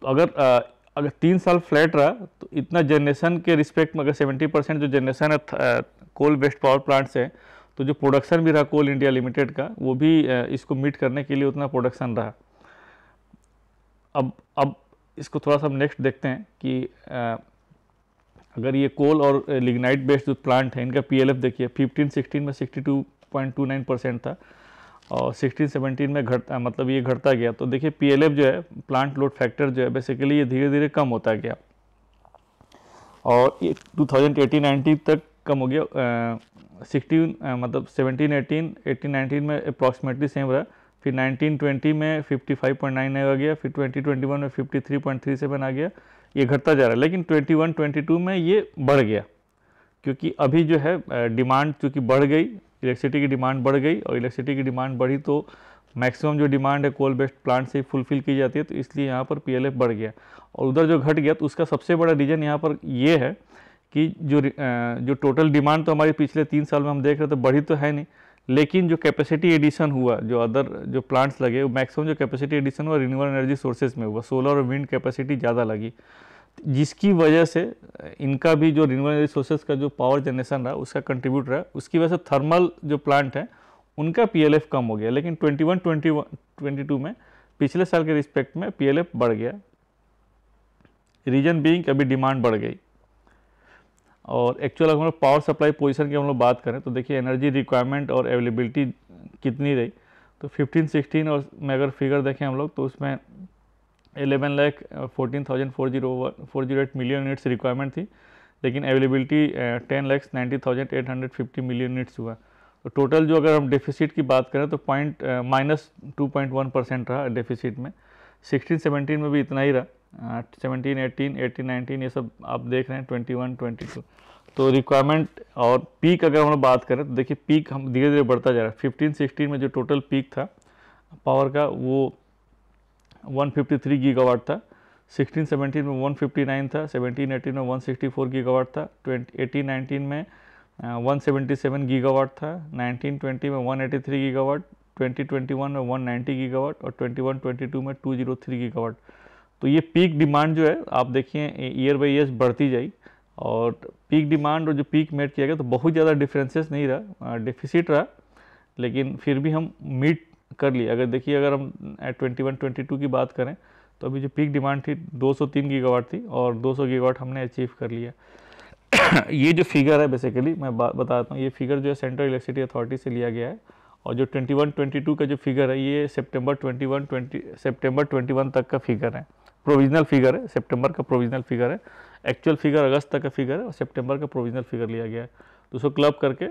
तो अगर 3 साल फ्लैट रहा तो इतना जनरेशन के रिस्पेक्ट में अगर 70% जो जनरेशन है कोल बेस्ड पावर प्लांट से, तो जो प्रोडक्शन भी रहा कोल इंडिया लिमिटेड का, वो भी इसको मीट करने के लिए उतना प्रोडक्शन रहा। अब इसको थोड़ा सा हम नेक्स्ट देखते हैं कि अगर ये कोल और लिग्नाइट बेस्ड जो प्लांट है इनका पीएलएफ देखिए 15-16 में 62.29% था और 16-17 में मतलब ये घटता गया। तो देखिए पीएलएफ जो है, प्लांट लोड फैक्टर जो है, बेसिकली ये धीरे धीरे कम होता गया और ये 2018-19 तक कम हो गया। 17-18, 18-19 में अप्रॉक्सीमेटली सेम रहा, फिर 19-20 में 55.99 आ गया, फिर 2021 में 53.37 आ गया। ये घटता जा रहा है, लेकिन 21-22 में ये बढ़ गया, क्योंकि अभी जो है डिमांड चूँकि बढ़ गई, इलेक्ट्रिसिटी की डिमांड बढ़ गई, और इलेक्ट्रिसिटी की डिमांड बढ़ी तो मैक्सिमम जो डिमांड है कोल बेस्ड प्लांट से फुलफिल की जाती है, तो इसलिए यहाँ पर पीएलएफ बढ़ गया। और उधर जो घट गया तो उसका सबसे बड़ा रीज़न यहाँ पर ये है कि जो टोटल डिमांड तो हमारी पिछले 3 साल में हम देख रहे थे बढ़ी तो है नहीं, लेकिन जो कैपेसिटी एडिशन हुआ, जो अदर जो प्लांट्स लगे, वो मैक्सिमम जो कैपेसिटी एडिशन हुआ रिन्यूएबल एनर्जी सोर्सेज में हुआ, सोलर और विंड कैपेसिटी ज़्यादा लगी, जिसकी वजह से इनका भी जो रिन्यूएबल एनर्जी सोर्सेज का जो पावर जनरेशन रहा उसका कंट्रीब्यूट रहा, उसकी वजह से थर्मल जो प्लांट है उनका पीएलएफ कम हो गया। लेकिन 21-22 में पिछले साल के रिस्पेक्ट में पीएलएफ बढ़ गया, रीजन बीइंग अभी डिमांड बढ़ गई। और एक्चुअल अगर हम लोग पावर सप्लाई पोजीशन की हम लोग बात करें तो देखिए एनर्जी रिक्वायरमेंट और अवेलेबिलिटी कितनी रही, तो 15-16 और में अगर फिगर देखें हम लोग तो उसमें 11,14,408 मिलियन यूनिट्स रिक्वायरमेंट थी, लेकिन अवेलेबिलिटी 10,90,850 मिलियन यूनिट्स हुआ। तो टोटल जो अगर हम डेफिसिट की बात करें तो -2.1% रहा डेफिसिट में। 16-17 में भी इतना ही रहा, 17-18, 18-19 ये सब आप देख रहे हैं, 21-22। तो रिक्वायरमेंट और पीक अगर हम लोग बात करें तो देखिए पीक हम धीरे धीरे बढ़ता जा रहा है। 15-16 में जो टोटल पीक था पावर का वो 153 गीगावाट था, 16-17 में 159 था, 17-18 में 164 गीगावाट था, 18-19 में 177 गीगावाट था, 19-20 में 183 गीगावाट, 2021 में 190 गीगावाट और 21-22 में 203 गीगावाट। तो ये पीक डिमांड जो है आप देखिए ईयर बाई ईयर बढ़ती जाए, और पीक डिमांड और जो पीक मेट किया गया तो बहुत ज़्यादा डिफरेंसेस नहीं रहा, डेफिसिट रहा, लेकिन फिर भी हम मीट कर लिए। अगर देखिए अगर हम 21-22 की बात करें तो अभी जो पीक डिमांड थी 203 गीगावाट थी और 200 गीगावाट हमने अचीव कर लिया। ये जो फिगर है बेसिकली मैं बताता हूँ, ये फिगर जो है सेंट्रल इलेक्ट्रिसिटी अथॉरिटी से लिया गया है, और जो 21-22 का जो फिगर है ये सितंबर 21 तक का फिगर है, प्रोविजनल फिगर है, सितंबर का प्रोविजनल फिगर है। एक्चुअल फिगर अगस्त तक का फिगर है और सितंबर का प्रोविजनल फिगर लिया गया है। तो उसको क्लब करके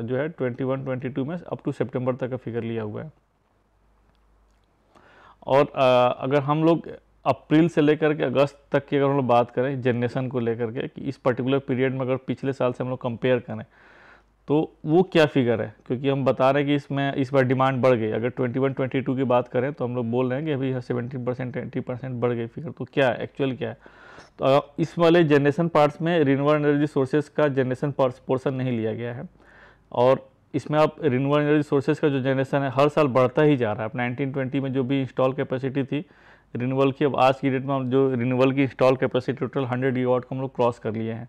जो है 21-22 में अप टू सितंबर तक का फिगर लिया हुआ है। और अगर हम लोग अप्रैल से लेकर के अगस्त तक की अगर हम लोग बात करें जनरेशन को लेकर के कि इस पर्टिकुलर पीरियड में अगर पिछले साल से हम लोग कंपेयर करें तो वो क्या फिगर है, क्योंकि हम बता रहे हैं कि इसमें इस बार डिमांड बढ़ गई। अगर 21-22 की बात करें तो हम लोग बोल रहे हैं कि अभी 17% 20% बढ़ गई फिगर। तो क्या है एक्चुअल, क्या है? तो इस वाले जनरेशन पार्ट्स में रिन्यूएबल एनर्जी सोर्सेज का जनरेशन पोर्शन नहीं लिया गया है, और इसमें आप रिन्यूएबल एनर्जी सोर्सेज का जो जनरेशन है हर साल बढ़ता ही जा रहा है। अब 1920 में जो भी इंस्टॉल कैपेसिटी थी रिन्यूएबल की, अब आज की डेट में हम जो रिन्यूएबल की इंस्टॉल कैपेसिटी टोटल 100 गीगावाट को हम लोग क्रॉस कर लिए हैं।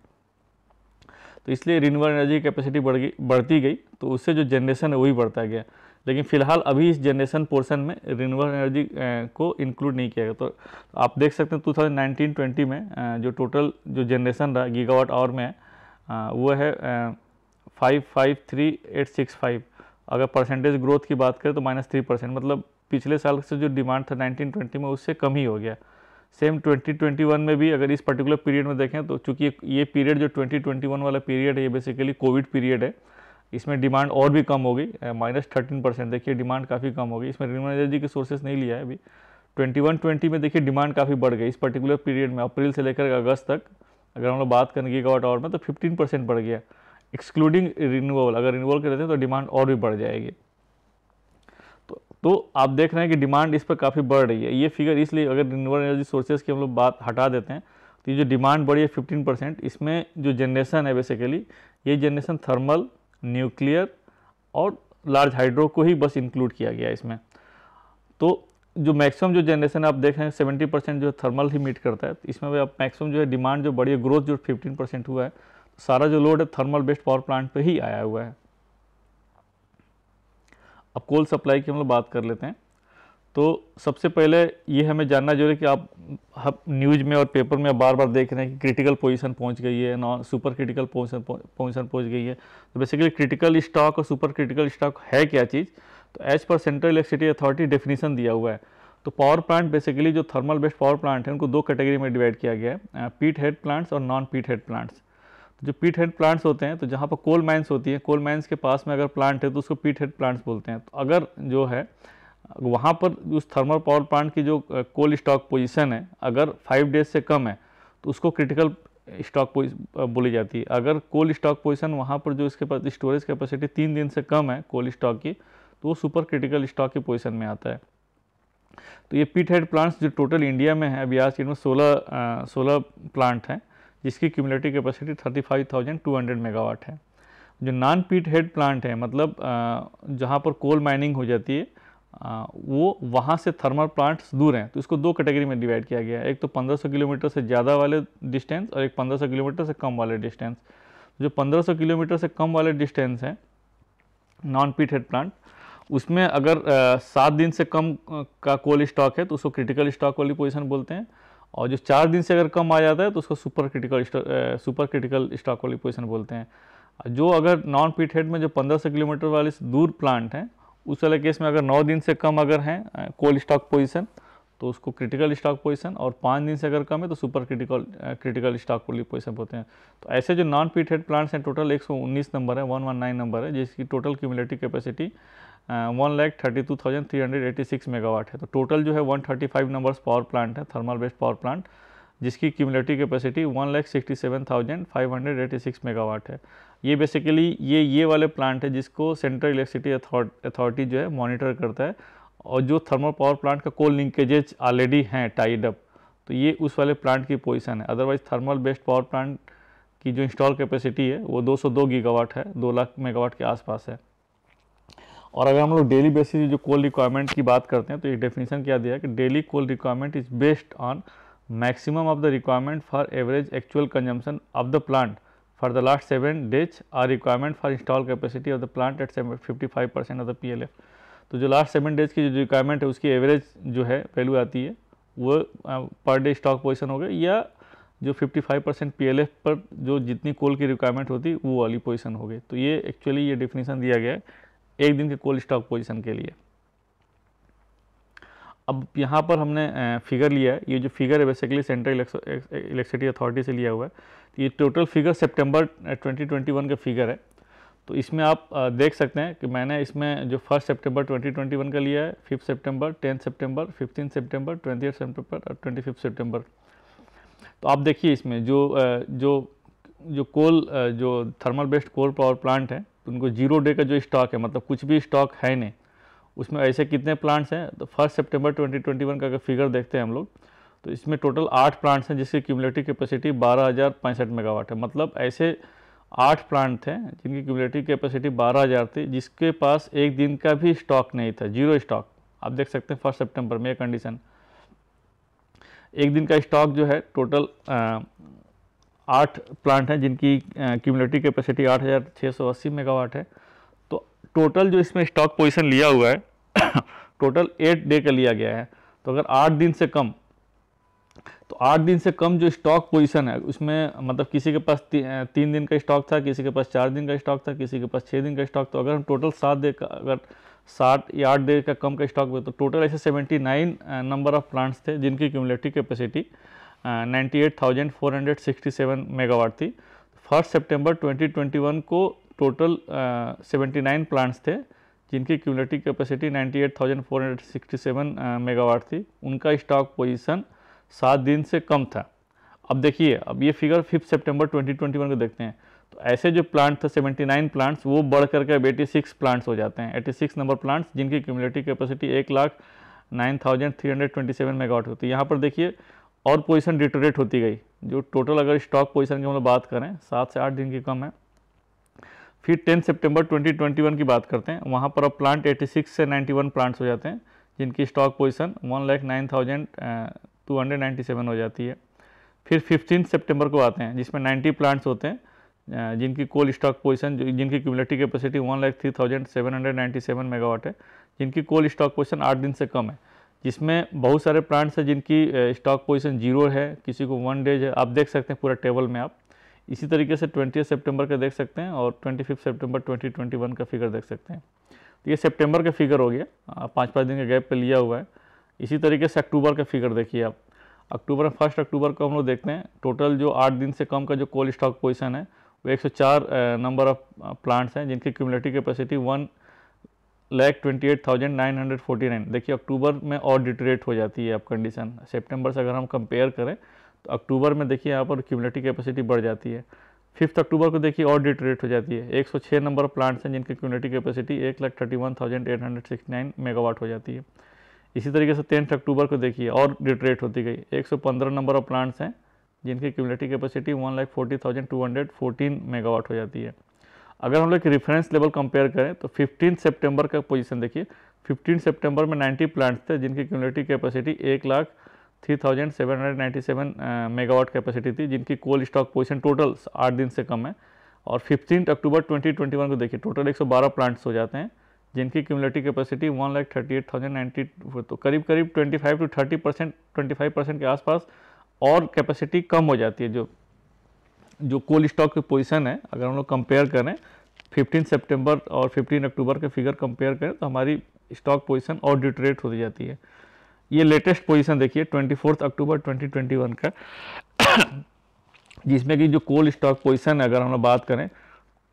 तो इसलिए रिन्यूएबल एनर्जी कैपेसिटी बढ़ती गई, तो उससे जो जनरेशन है वही बढ़ता गया। लेकिन फिलहाल अभी इस जनरेशन पोर्शन में रिन्यूएबल एनर्जी को इंक्लूड नहीं किया गया। तो आप देख सकते हैं 2019-20 में जो टोटल जो जनरेशन रहा गीगावाट आवर में वो है 553865। अगर परसेंटेज ग्रोथ की बात करें तो -3%, मतलब पिछले साल से जो डिमांड था 1920 में उससे कम ही हो गया। सेम 2021 में भी अगर इस पर्टिकुलर पीरियड में देखें तो चूंकि ये पीरियड जो 2021 वाला पीरियड है ये बेसिकली कोविड पीरियड है, इसमें डिमांड और भी कम हो गई, -13%। देखिए डिमांड काफ़ी कम हो गई। इसमें रिन्यूएबल एनर्जी के सोर्सेस नहीं लिया है अभी। 21-20 में देखिए डिमांड काफ़ी बढ़ गई इस पर्टिकुलर पीरियड में, अप्रैल से लेकर अगस्त तक अगर हम लोग बात करें गीगावाट आवर में तो 15% बढ़ गया, एक्सक्लूडिंग रिन्यूएबल। अगर रिन्यूएबल के रहते हैं तो डिमांड और भी बढ़ जाएगी। तो आप देख रहे हैं कि डिमांड इस पर काफ़ी बढ़ रही है। ये फिगर इसलिए, अगर रिन्यूएबल एनर्जी सोर्सेज की हम लोग बात हटा देते हैं तो ये जो डिमांड बढ़ी है 15%, इसमें जो जनरेशन है बेसिकली ये जनरेशन थर्मल, न्यूक्लियर और लार्ज हाइड्रो को ही बस इंक्लूड किया गया है इसमें। तो जो मैक्सिमम जो जनरेशन आप देख रहे हैं 70% जो थर्मल ही मीट करता है, तो इसमें भी आप मैक्सिमम जो है डिमांड जो बढ़ी है, ग्रोथ जो 15% हुआ है, सारा जो लोड है थर्मल बेस्ड पावर प्लांट पे ही आया हुआ है। अब कोल सप्लाई की हम लोग बात कर लेते हैं। तो सबसे पहले ये हमें जानना जरूरी है कि आप न्यूज़ में और पेपर में बार बार देख रहे हैं कि क्रिटिकल पोजीशन पहुंच गई है, नॉन सुपर क्रिटिकल पोजीशन पहुंच गई है। तो बेसिकली क्रिटिकल स्टॉक और सुपर क्रिटिकल स्टॉक है क्या चीज़? तो as per central electricity authority definition दिया हुआ है। तो पावर प्लांट बेसिकली जो थर्मल बेस्ड पावर प्लांट है उनको दो कैटेगरी में डिवाइड किया गया है, पीट हेड प्लांट्स और नॉन पीट हेड प्लांट्स। जो पीट हेड प्लांट्स होते हैं तो जहाँ पर कोल माइंस होती है, कोल माइंस के पास में अगर प्लांट है तो उसको पीट हेड प्लांट्स बोलते हैं। तो अगर जो है वहाँ पर उस थर्मल पावर प्लांट की जो कोल स्टॉक पोजीशन है अगर 5 डेज से कम है तो उसको क्रिटिकल स्टॉक बोली जाती है। अगर कोल स्टॉक पोजीशन वहाँ पर जो इसके पास स्टोरेज कैपेसिटी 3 दिन से कम है कोल स्टॉक की, तो वो सुपर क्रिटिकल स्टॉक की पोजीशन में आता है। तो ये पीट हेड प्लांट्स जो टोटल इंडिया में है अभी आज की डेट में 16 प्लांट हैं, जिसकी क्यूमुलेटिव कैपेसिटी 35,200 मेगावाट है। जो नॉन पीट हेड प्लांट है, मतलब जहाँ पर कोल माइनिंग हो जाती है, वो वहाँ से थर्मल प्लांट्स दूर हैं, तो इसको दो कैटेगरी में डिवाइड किया गया है। एक तो 1500 किलोमीटर से ज़्यादा वाले डिस्टेंस और एक 1500 किलोमीटर से कम वाले डिस्टेंस। जो 1500 किलोमीटर से कम वाले डिस्टेंस हैं नॉन पीट हेड प्लांट, उसमें अगर 7 दिन से कम का कोल स्टॉक है तो उसको क्रिटिकल स्टॉक वाली पोजीशन बोलते हैं, और जो 4 दिन से अगर कम आ जाता है तो उसको सुपर क्रिटिकल स्टॉक वाली पोजीशन बोलते हैं। जो अगर नॉन पीट हेड में जो 1500 किलोमीटर वाले से दूर प्लांट हैं उस वाले केस में अगर 9 दिन से कम अगर हैं कोल स्टॉक पोजीशन तो उसको क्रिटिकल स्टॉक पोजीशन, और 5 दिन से अगर कम है तो सुपर क्रिटिकल स्टॉक वाली पोजीशन बोलते हैं। तो ऐसे जो नॉन पीट हेड प्लांट्स हैं टोटल 119 नंबर है, 119 नंबर है, जिसकी टोटल क्यूमुलेटिव कैपेसिटी 1,32,386 मेगावाट है। तो टोटल जो है 135 नंबर्स पावर प्लांट है, थर्मल बेस्ड पावर प्लांट, जिसकी क्यूमुलेटिव कैपेसिटी 1,67,586 मेगावाट है। ये बेसिकली ये वाले प्लांट है जिसको सेंट्रल इलेक्ट्रिसिटी अथॉरिटी जो है मॉनिटर करता है, और जो थर्मल पावर प्लांट का कोल लिंकेजेज ऑलरेडी हैं टाइड अप, तो ये उस वाले प्लांट की पोजीशन है। Otherwise thermal based power plant की जो इंस्टॉल कैपेसिटी है वो 202 गीगावाट है, 2 लाख मेगावाट के आसपास है। और अगर हम लोग डेली बेसिस जो कोल रिक्वायरमेंट की बात करते हैं तो एक डेफिनेशन क्या दिया है कि daily coal requirement is based on maximum of the requirement for average actual consumption of the plant for the last 7 days or requirement for install capacity of the plant at 55% of the PLF। तो जो लास्ट 7 डेज की जो रिक्वायरमेंट है उसकी एवरेज जो है वैल्यू आती है वो पर डे स्टॉक पोजीशन हो गई, या जो 55% PLF पर जो जितनी कोल की रिक्वायरमेंट होती वो वाली पोजीशन हो गई। तो ये एक्चुअली ये डेफिनेशन दिया गया है एक दिन के कोल स्टॉक पोजीशन के लिए। अब यहाँ पर हमने फिगर लिया है, ये जो फिगर है बेसिकली सेंट्रल इलेक्ट्रिसिटी अथॉरिटी से लिया हुआ है। तो ये टोटल फिगर सितंबर 2021 का फिगर है। तो इसमें आप देख सकते हैं कि मैंने इसमें जो 1 सितंबर 2021 का लिया है, 5 सितंबर, 10 सितंबर, 15 सितंबर, 28 सितंबर और 25 सितंबर। तो आप देखिए इसमें जो कोल जो thermal based coal power plant है उनको 0 डे का जो स्टॉक है, मतलब कुछ भी स्टॉक है नहीं, उसमें ऐसे कितने प्लांट्स हैं। तो 1 सितंबर 2021 का अगर फिगर देखते हैं हम लोग, तो इसमें टोटल 8 प्लांट्स हैं जिसकी क्यूमुलेटिव कैपेसिटी 12,065 मेगावाट है। मतलब ऐसे 8 प्लांट थे जिनकी क्यूमुलेटिव कैपेसिटी 12,000 थी, जिसके पास एक दिन का भी स्टॉक नहीं था, 0 स्टॉक। आप देख सकते हैं 1 सितंबर में ये कंडीशन, एक दिन का स्टॉक जो है टोटल 8 प्लांट हैं जिनकी क्यूमुलेटिव कैपेसिटी 8,680 मेगावाट है। तो टोटल जो इसमें स्टॉक पोजीशन लिया हुआ है टोटल 8 डे का लिया गया है। तो अगर 8 दिन से कम, तो 8 दिन से कम जो स्टॉक पोजीशन है उसमें, मतलब किसी के पास 3 दिन का स्टॉक था, किसी के पास 4 दिन का स्टॉक था, किसी के पास 6 दिन का स्टॉक था। अगर हम टोटल 7 डे का, अगर 7 या 8 डे का कम का स्टॉक में, तो टोटल ऐसे 79 नंबर ऑफ प्लांट्स थे जिनकी क्यूमुलेटिव कैपेसिटी 98,467 मेगावाट थी। 1 सितंबर 2021 को टोटल 79 प्लांट्स थे जिनकी क्यूमुलेटिव कैपेसिटी 98,467 मेगावाट थी। उनका स्टॉक पोजीशन 7 दिन से कम था। अब देखिए, अब ये फिगर 5 सितंबर 2021 को देखते हैं, तो ऐसे जो प्लांट थे 79 प्लांट्स, वो बढ़ करके अब 86 प्लांट्स हो जाते हैं। 86 नंबर प्लांट्स जिनकी क्यूमुलेटिव कैपेसिटी 1,09,327 मेगावाट होती है। यहाँ पर देखिए और पोजीशन डिटोरेट होती गई। जो टोटल अगर स्टॉक पोजीशन की हम लोग बात करें 7 से 8 दिन की कम है। फिर 10 सितंबर 2021 की बात करते हैं, वहाँ पर अब प्लांट 86 से 91 प्लांट्स हो जाते हैं जिनकी स्टॉक पोजीशन 1,09,297 हो जाती है। फिर 15 सितंबर को आते हैं जिसमें 90 प्लांट्स होते हैं जिनकी कोल स्टॉक पोजीशन, जिनकी क्यूमुलेटिव कैपेसिटी 1,03,797 मेगावाट है, जिनकी कोल स्टॉक पोजीशन 8 दिन से कम है। जिसमें बहुत सारे प्लांट्स हैं जिनकी स्टॉक पोजीशन 0 है, किसी को 1 डेज है। आप देख सकते हैं पूरा टेबल में आप। इसी तरीके से 20 सितंबर का देख सकते हैं और 25 सितंबर 2021 का फिगर देख सकते हैं। तो ये सितंबर का फिगर हो गया, 5-5 दिन के गैप पे लिया हुआ है। इसी तरीके से अक्टूबर का फिगर देखिए आप। अक्टूबर में 1 अक्टूबर को हम लोग देखते हैं, टोटल जो 8 दिन से कम का जो कोल स्टॉक पोजीशन है वो 104 नंबर ऑफ प्लांट्स हैं जिनकी क्यूमुलेटिव कैपेसिटी 1,28,949। देखिए अक्टूबर में और डिटरेट हो जाती है अब कंडीशन। सितंबर से अगर हम कंपेयर करें तो अक्टूबर में देखिए यहाँ पर क्यूमुलेटिव कैपेसिटी बढ़ जाती है। 5 अक्टूबर को देखिए और डिटरेट हो जाती है। 106 नंबर ऑफ प्लांट्स हैं जिनकी क्यूमुलेटिव कैपेसिटी 1,31,869 मेगावाट हो जाती है। इसी तरीके से 10 अक्टूबर को देखिए और डिटरेट होती गई। 115 नंबर ऑफ प्लांट्स हैं जिनकी क्यूमुलेटिव कैपेसिटी 1,40,214 मेगावाट हो जाती है। अगर हम लोग रेफरेंस लेवल कंपेयर करें तो 15 सितंबर का पोजीशन देखिए। 15 सितंबर में 90 प्लांट्स थे जिनकी क्यूमुलेटिव कैपेसिटी 1,03,797 मेगावाट कैपेसिटी थी, जिनकी कोल स्टॉक पोजीशन टोटल 8 दिन से कम है। और 15 अक्टूबर 2021 को देखिए टोटल 112 प्लांट्स हो जाते हैं जिनकी क्यूमुलेटिव कैपेसिटी 1,38,090। तो करीब 25 to 30%, 25% के आसपास और कैपेसिटी कम हो जाती है। जो कोल स्टॉक की पोजीशन है, अगर हम लोग कंपेयर करें 15 सितंबर और 15 अक्टूबर के फिगर कंपेयर करें तो हमारी स्टॉक पोजीशन और डिटरेट होती जाती है। ये लेटेस्ट पोजीशन देखिए 24 अक्टूबर 2021 का जिसमें कि जो कोल स्टॉक पोजीशन है अगर हम लोग बात करें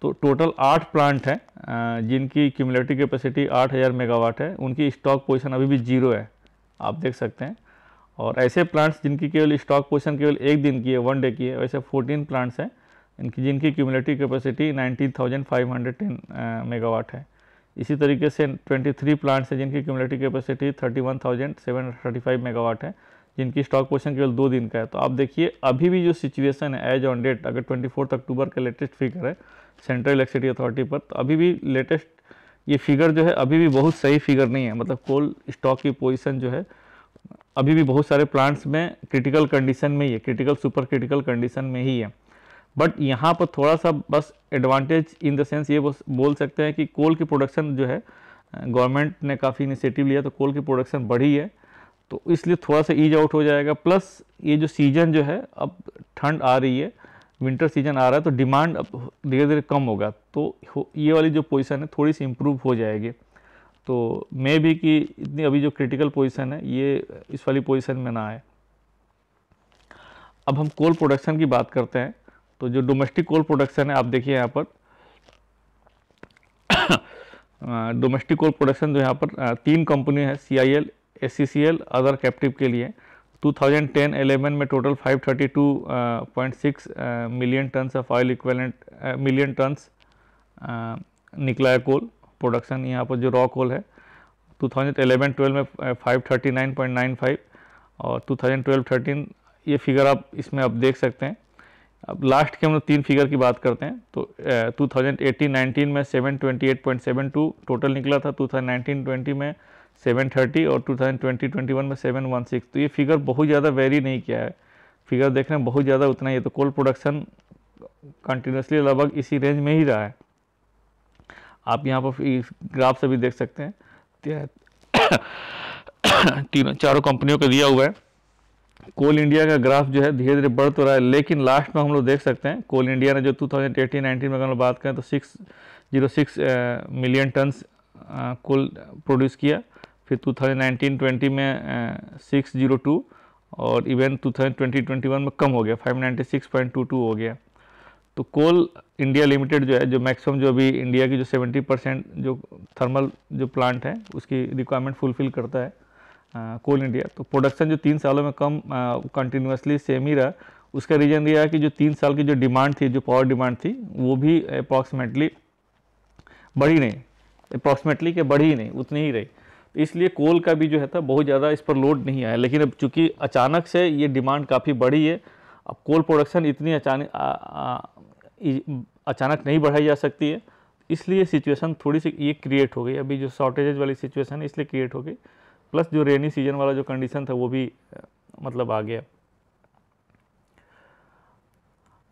तो टोटल 8 प्लांट हैं जिनकी क्यूमुलेटिव कैपेसिटी 8,000 मेगावाट है। उनकी स्टॉक पोजीशन अभी भी 0 है, आप देख सकते हैं। और ऐसे प्लांट्स जिनकी केवल स्टॉक पोजीशन केवल एक दिन की है, 1 डे की है, वैसे 14 प्लांट्स हैं जिनकी क्यूमुलेटिव कैपेसिटी 19,510 मेगावाट है। इसी तरीके से 23 प्लांट्स हैं जिनकी क्यूमुलेटिव कैपेसिटी 31,735 मेगावाट है, जिनकी स्टॉक पोजीशन केवल 2 दिन का है। तो आप देखिए अभी भी जो सिचुएशन है एज ऑन डेट, अगर 24 अक्टूबर का लेटेस्ट फिगर है सेंट्रल इलेक्ट्रिसिटी अथॉरिटी पर, तो अभी भी लेटेस्ट ये फिगर जो है अभी भी बहुत सही फिगर नहीं है। मतलब कोल स्टॉक की पोजीशन जो है अभी भी बहुत सारे प्लांट्स में क्रिटिकल कंडीशन में ही है, क्रिटिकल सुपर क्रिटिकल कंडीशन में ही है। बट यहाँ पर थोड़ा सा बस एडवांटेज इन द सेंस ये बोल सकते हैं कि कोल की प्रोडक्शन जो है गवर्नमेंट ने काफ़ी इनिशिएटिव लिया तो कोल की प्रोडक्शन बढ़ी है, तो इसलिए थोड़ा सा ईज आउट हो जाएगा। प्लस ये जो सीजन जो है अब ठंड आ रही है, विंटर सीजन आ रहा है, तो डिमांड अब धीरे धीरे कम होगा, तो ये वाली जो पोजीशन है थोड़ी सी इम्प्रूव हो जाएगी। तो मे भी कि इतनी अभी जो क्रिटिकल पोजीशन है ये इस वाली पोजीशन में ना आए। अब हम कोल प्रोडक्शन की बात करते हैं, तो जो डोमेस्टिक कोल प्रोडक्शन है आप देखिए यहाँ पर डोमेस्टिक कोल प्रोडक्शन जो यहाँ पर 3 कंपनी है, CIL, SCCL, अदर कैप्टिव के लिए 2010-11 में total 532.6 million tons of oil equivalent, million turns निकला है कोल प्रोडक्शन, यहाँ पर जो रॉ कोल है 2011-12 में 539.95 और 2012-13 ये फिगर आप इसमें आप देख सकते हैं। अब लास्ट के हम लोग 3 फिगर की बात करते हैं तो 2018-19 में 728.72 टोटल निकला था, 2019-20 में 730 और 2020-21 में 716। तो ये फिगर बहुत ज़्यादा वेरी नहीं किया है, फिगर देखने में बहुत ज़्यादा उतना ही है। तो कोल प्रोडक्शन कंटिन्यूसली लगभग इसी रेंज में ही रहा है। आप यहाँ पर ग्राफ से भी देख सकते हैं, चारों कंपनियों का दिया हुआ है। कोल इंडिया का ग्राफ जो है धीरे धीरे बढ़ तो रहा है, लेकिन लास्ट में हम लोग देख सकते हैं कोल इंडिया ने जो 2018-19 में अगर हम बात करें तो 606 मिलियन टन्स कोल प्रोड्यूस किया, फिर 2019-20 में 602 और इवन 2020-21 में कम हो गया, 596.22 हो गया। तो कोल इंडिया लिमिटेड जो है, जो मैक्सिमम जो अभी इंडिया की जो 70% जो थर्मल जो प्लांट है उसकी रिक्वायरमेंट फुलफिल करता है कोल इंडिया। तो प्रोडक्शन जो 3 सालों में कम कंटिन्यूसली सेम ही रहा। उसका रीज़न ये है कि जो 3 साल की जो डिमांड थी, जो पावर डिमांड थी, वो भी अप्रॉक्सीमेटली बढ़ी नहीं, अप्रॉक्सीमेटली के बढ़ी ही नहीं, उतनी ही रही। तो इसलिए कोल का भी जो है था बहुत ज़्यादा इस पर लोड नहीं आया। लेकिन अब चूँकि अचानक से ये डिमांड काफ़ी बढ़ी है, अब कोल प्रोडक्शन इतनी अचानक नहीं बढ़ाई जा सकती है, इसलिए सिचुएशन थोड़ी सी ये क्रिएट हो गई। अभी जो शॉर्टेजेज वाली सिचुएशन है इसलिए क्रिएट हो गई, प्लस जो रेनी सीजन वाला जो कंडीशन था वो भी मतलब आ गया।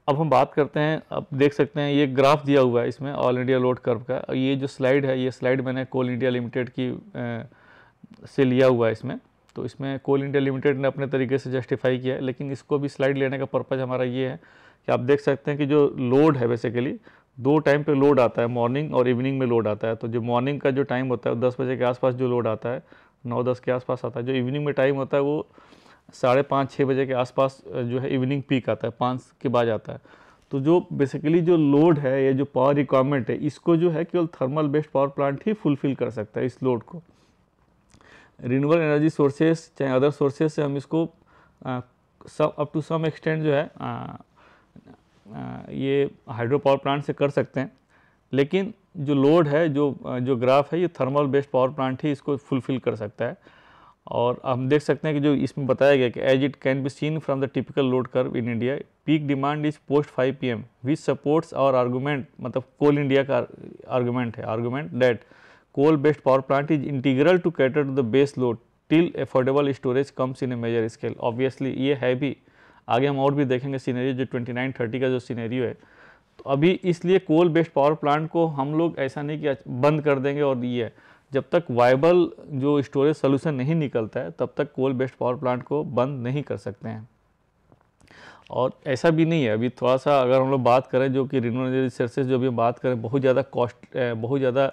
अब हम बात करते हैं, अब देख सकते हैं ये ग्राफ दिया हुआ है इसमें ऑल इंडिया लोड कर्व का। ये जो स्लाइड है, ये स्लाइड मैंने कोल इंडिया लिमिटेड की से लिया हुआ है इसमें। तो इसमें कोल इंडिया लिमिटेड ने अपने तरीके से जस्टिफाई किया है, लेकिन इसको भी स्लाइड लेने का पर्पज़ हमारा ये है कि आप देख सकते हैं कि जो लोड है बेसिकली 2 टाइम पे लोड आता है, मॉर्निंग और इवनिंग में लोड आता है। तो जो मॉर्निंग का जो टाइम होता है 10 बजे के आसपास जो लोड आता है, 9-10 के आसपास आता है। जो इवनिंग में टाइम होता है वो 5:30-6 बजे के आसपास जो है इवनिंग पीक आता है, 5 के बाद आता है। तो जो बेसिकली जो लोड है, ये जो पावर रिक्वायरमेंट है, इसको जो है केवल थर्मल बेस्ड पावर प्लांट ही फुलफिल कर सकता है इस लोड को। रिन्यूएबल एनर्जी सोर्सेस चाहे अदर सोर्सेस से हम इसको अप टू सम एक्सटेंट जो है ये हाइड्रो पावर प्लांट से कर सकते हैं, लेकिन जो लोड है, जो ग्राफ है, ये थर्मल बेस्ड पावर प्लांट ही इसको फुलफिल कर सकता है। और हम देख सकते हैं कि जो इसमें बताया गया कि as it can be seen from the typical load curve in India, peak demand is post 5 PM which supports our argument, मतलब कोल इंडिया का आर्गूमेंट है, argument that coal based power plant is integral to cater to the base load till affordable storage comes in a major scale. Obviously ये है भी, आगे हम और भी देखेंगे सीनेरियो, जो 29-30 का जो सीनेरियो है। तो अभी इसलिए कोल बेस्ड पावर प्लांट को हम लोग ऐसा नहीं कि बंद कर देंगे, और ये जब तक वायबल जो स्टोरेज सोल्यूशन नहीं निकलता है तब तक कोल बेस्ड पावर प्लांट को बंद नहीं कर सकते हैं। और ऐसा भी नहीं है, अभी थोड़ा सा अगर हम लोग बात करें जो कि रिन्यूएबल एनर्जी सोर्सेज जो भी हम बात करें बहुत ज़्यादा कॉस्ट, बहुत ज़्यादा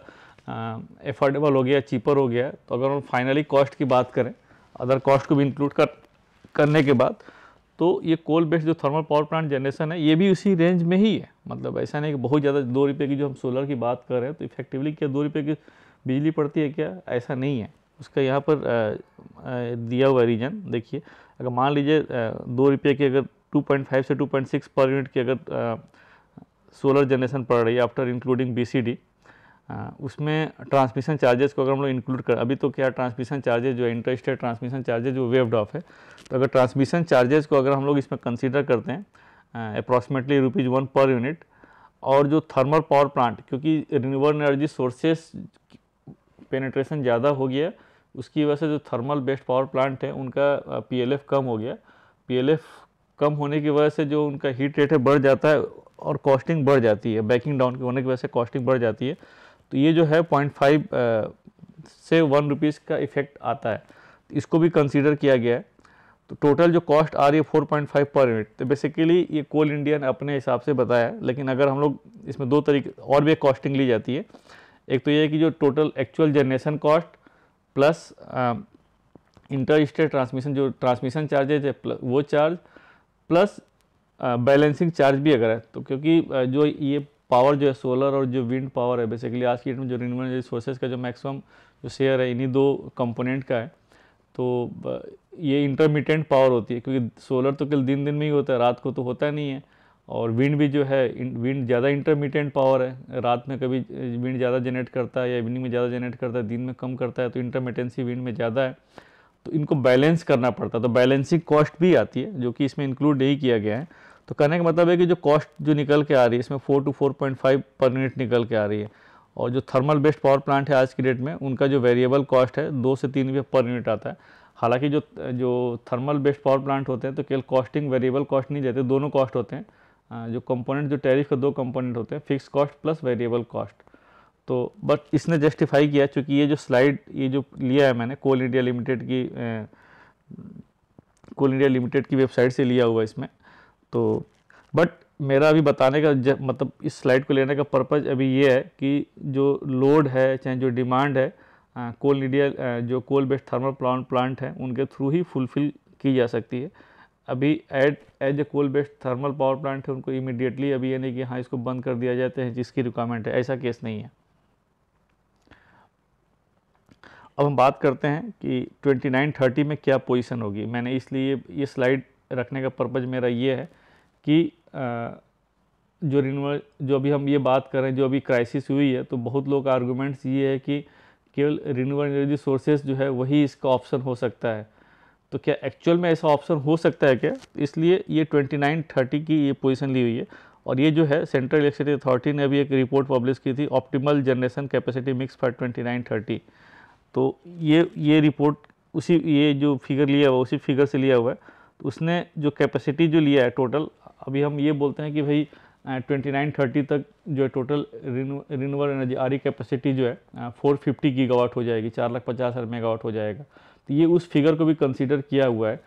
एफोर्डेबल हो गया, चीपर हो गया। तो अगर हम फाइनली कॉस्ट की बात करें, अदर कॉस्ट को भी इंक्लूड करने के बाद, तो ये कोल बेस्ड जो थर्मल पावर प्लांट जनरेशन है ये भी उसी रेंज में ही है। मतलब ऐसा नहीं कि बहुत ज़्यादा 2 रुपये की जो हम सोलर की बात कर रहे हैं तो इफेक्टिवली क्या 2 रुपये की बिजली पड़ती है क्या, ऐसा नहीं है। उसका यहाँ पर दिया हुआ रीजन देखिए, अगर मान लीजिए 2 रुपये की अगर 2.5 से 2.6 पर यूनिट की अगर सोलर जनरेशन पड़ रही है आफ्टर इंक्लूडिंग BCD, उसमें ट्रांसमिशन चार्जेस को अगर हम लोग इंक्लूड करें, अभी तो क्या ट्रांसमिशन चार्जेस जो इंटर स्टेट ट्रांसमिशन चार्जेस जो वेव्ड ऑफ है, तो अगर ट्रांसमिशन चार्जेस को अगर हम लोग इसमें कंसीडर करते हैं अप्रॉक्सीमेटली ₹1 पर यूनिट, और जो थर्मल पावर प्लांट, क्योंकि रिन्यूएबल एनर्जी सोर्सेस पेनिट्रेशन ज़्यादा हो गया, उसकी वजह से जो थर्मल बेस्ड पावर प्लांट है उनका PLF कम हो गया। PLF कम होने की वजह से जो उनका हीट रेट है बढ़ जाता है और कॉस्टिंग बढ़ जाती है, बैकिंग डाउन होने की वजह से कॉस्टिंग बढ़ जाती है। तो ये जो है 0.5 से 1 रुपीज़ का इफेक्ट आता है, इसको भी कंसीडर किया गया है। तो टोटल जो कॉस्ट आ रही है 4.5 पर यूनिट। तो बेसिकली ये कोल इंडिया ने अपने हिसाब से बताया है, लेकिन अगर हम लोग इसमें 2 तरीके और भी कॉस्टिंग ली जाती है। एक तो ये है कि जो total actual generation cost plus inter state transmission जो ट्रांसमिशन चार्जेज है वो चार्ज प्लस बैलेंसिंग चार्ज भी अगर है, तो क्योंकि जो ये पावर जो है सोलर और जो विंड पावर है, बेसिकली आज की डेट में जो रिन्यूएबल एनर्जी सोर्सेज का जो मैक्सिमम जो शेयर है इन्हीं 2 कंपोनेंट का है। तो ये इंटरमिटेंट पावर होती है, क्योंकि सोलर तो केवल दिन में ही होता है, रात को तो होता नहीं है। और विंड भी जो है, विंड ज़्यादा इंटरमिटेंट पावर है, रात में कभी विंड ज़्यादा जनरेट करता है या इवनिंग में ज़्यादा जनरेट करता है, दिन में कम करता है, तो इंटरमिटेंसी विंड में ज़्यादा है, तो इनको बैलेंस करना पड़ता है, तो बैलेंसिंग कॉस्ट भी आती है जो कि इसमें इंक्लूड नहीं किया गया है। तो कहने का मतलब है कि जो कॉस्ट जो निकल के आ रही है इसमें 4 to 4.5 पर यूनिट निकल के आ रही है, और जो थर्मल बेस्ड पावर प्लांट है आज की डेट में उनका जो वेरिएबल कॉस्ट है 2 से 3 रुपये पर यूनिट आता है। हालांकि जो थर्मल बेस्ड पावर प्लांट होते हैं तो केवल कॉस्टिंग वेरिएबल कॉस्ट नहीं देते, दोनों कॉस्ट होते हैं। जो कंपोनेंट, जो टैरिफ के 2 कंपोनेंट होते हैं, fix cost plus variable cost. तो बट इसने जस्टिफाई किया, चूँकि ये जो स्लाइड ये जो लिया है मैंने कोल इंडिया लिमिटेड की वेबसाइट से लिया हुआ इसमें, तो बट मेरा अभी बताने का मतलब इस स्लाइड को लेने का पर्पज़ अभी ये है कि जो लोड है, चाहे जो डिमांड है, कोल इंडिया जो कोल बेस्ड थर्मल प्लांट है उनके थ्रू ही फुलफिल की जा सकती है। अभी as a coal based thermal power plant है, उनको इमीडिएटली अभी ये नहीं कि हाँ इसको बंद कर दिया जाता है जिसकी रिक्वायरमेंट है, ऐसा केस नहीं है। अब हम बात करते हैं कि 2930 में क्या पोजीशन होगी। मैंने इसलिए ये स्लाइड रखने का पर्पज़ मेरा ये है कि जो रिन्यूएबल, जो अभी हम ये बात कर रहे हैं, जो अभी क्राइसिस हुई है, तो बहुत लोग का आर्गूमेंट्स ये है कि केवल रिन्यूएबल एनर्जी सोर्सेज जो है वही इसका ऑप्शन हो सकता है। तो क्या एक्चुअल में ऐसा ऑप्शन हो सकता है क्या? इसलिए ये 2930 की ये पोजीशन ली हुई है। और ये जो है सेंट्रल इलेक्ट्रिसिटी अथॉरिटी ने अभी एक रिपोर्ट पब्लिश की थी, optimal generation capacity mix for 2930। तो ये रिपोर्ट उसी, ये जो फिगर लिया हुआ उसी फिगर से लिया हुआ है। तो उसने जो कैपेसिटी जो लिया है टोटल, अभी हम ये बोलते हैं कि भाई 2930 तक जो है टोटल रिन्यूएबल एनर्जी आरी कैपेसिटी जो है 450 गीगावाट हो जाएगी, 4,50,000 मेगावाट हो जाएगा। तो ये उस फिगर को भी कंसीडर किया हुआ है।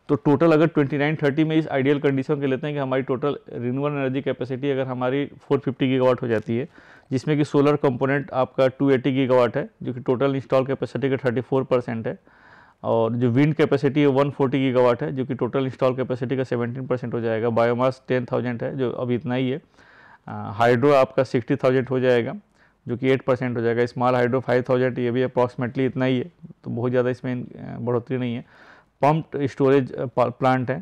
तो टोटल अगर 2930 में इस आइडियल कंडीशन के लेते हैं कि हमारी टोटल रिन्यूएबल एनर्जी कैपेसिटी अगर हमारी 450 गीगावाट हो जाती है, जिसमें कि सोलर कंपोनेंट आपका 280 गीगावाट है जो कि टोटल इंस्टॉल कैपेसिटी का 34% है, और जो विंड कैपेसिटी है 140 गीगावाट है जो कि टोटल इंस्टॉल कैपेसिटी का 17% हो जाएगा। बायोमास 10,000 है जो अभी इतना ही है। हाइड्रो आपका 60,000 हो जाएगा जो कि 8% हो जाएगा। स्मॉल हाइड्रो 5,000, ये भी अप्रॉक्सीमेटली इतना ही है, तो बहुत ज़्यादा इसमें बढ़ोतरी नहीं है। पम्प्ड स्टोरेज प्लांट है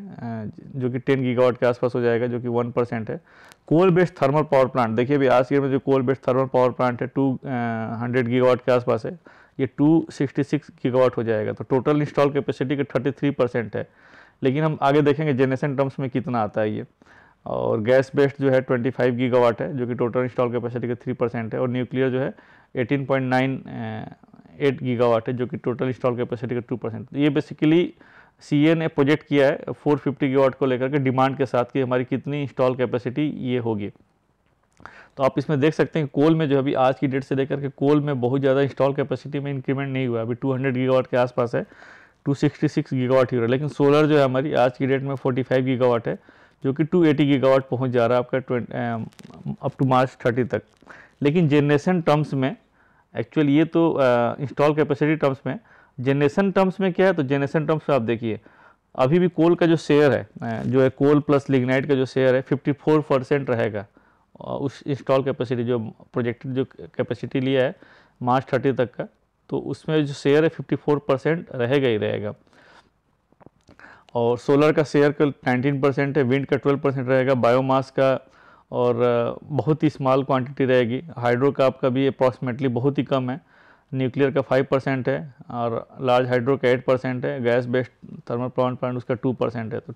जो कि 10 गीगावाट के आसपास हो जाएगा जो कि 1% है। Coal based thermal power plant, देखिए अभी आज के में जो coal based thermal power plant है 200 गीगावाट के आसपास है, ये 266 गीगावाट हो जाएगा। तो टोटल इंस्टॉल कैपेसिटी का 33% है। लेकिन हम आगे देखेंगे जनरेशन टर्म्स में कितना आता है ये। और गैस बेस्ड जो है 25 गीगावाट है जो कि टोटल इंस्टॉल कैपेसिटी का 3% है। और न्यूक्लियर जो है 18.98 गीगावाट है जो कि टोटल इंस्टॉल कैपेसिटी का 2%। ये बेसिकली सीए ने प्रोजेक्ट किया है 450 गीगावाट को लेकर के डिमांड के साथ कि हमारी कितनी इंस्टॉल कैपेसिटी ये होगी। तो आप इसमें देख सकते हैं कोल में जो अभी आज की डेट से लेकर के कोल में बहुत ज़्यादा इंस्टॉल कैपेसिटी में इंक्रीमेंट नहीं हुआ, अभी 200 गीगावाट के आसपास है, 266 गीगावाट ही हो रहा है। लेकिन सोलर जो है हमारी आज की डेट में 45 गीगावाट है जो कि 280 गीगावाट पहुंच जा रहा है आपका अप टू मार्च 30 तक। लेकिन जनरेशन टर्म्स में एक्चुअली ये तो इंस्टॉल कैपेसिटी टर्म्स में, जनरेशन टर्म्स में क्या है, तो जनरेशन टर्म्स में आप देखिए अभी भी कोल का जो शेयर है जो है कोल प्लस लिग्नाइट का जो शेयर है 54% रहेगा उस इंस्टॉल कैपेसिटी जो प्रोजेक्टेड जो कैपेसिटी लिया है मार्च 30 तक का, तो उसमें जो शेयर है 54% रहेगा ही रहेगा। और सोलर का शेयर का 19% है, विंड का 12% रहेगा, बायोमास का और बहुत ही स्मॉल क्वांटिटी रहेगी, हाइड्रो का आपका भी अप्रॉक्सीमेटली बहुत ही कम है, न्यूक्लियर का 5% है और लार्ज हाइड्रो का 8% है, gas based thermal power plant उसका 2% है। तो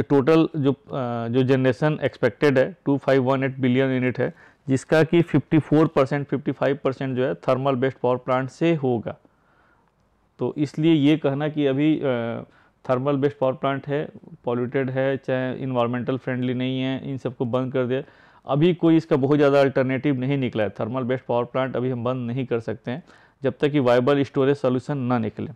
टोटल जो जनरेशन एक्सपेक्टेड है 2518 बिलियन यूनिट है, जिसका कि 55% जो है थर्मल बेस्ड पावर प्लांट से होगा। तो इसलिए ये कहना कि अभी थर्मल बेस्ड पावर प्लांट है, पॉल्यूटेड है, चाहे इन्वायरमेंटल फ्रेंडली नहीं है, इन सबको बंद कर दिया, अभी कोई इसका बहुत ज़्यादा अल्टरनेटिव नहीं निकला है। थर्मल बेस्ड पावर प्लांट अभी हम बंद नहीं कर सकते हैं जब तक कि वाइबल स्टोरेज सोल्यूशन ना निकले।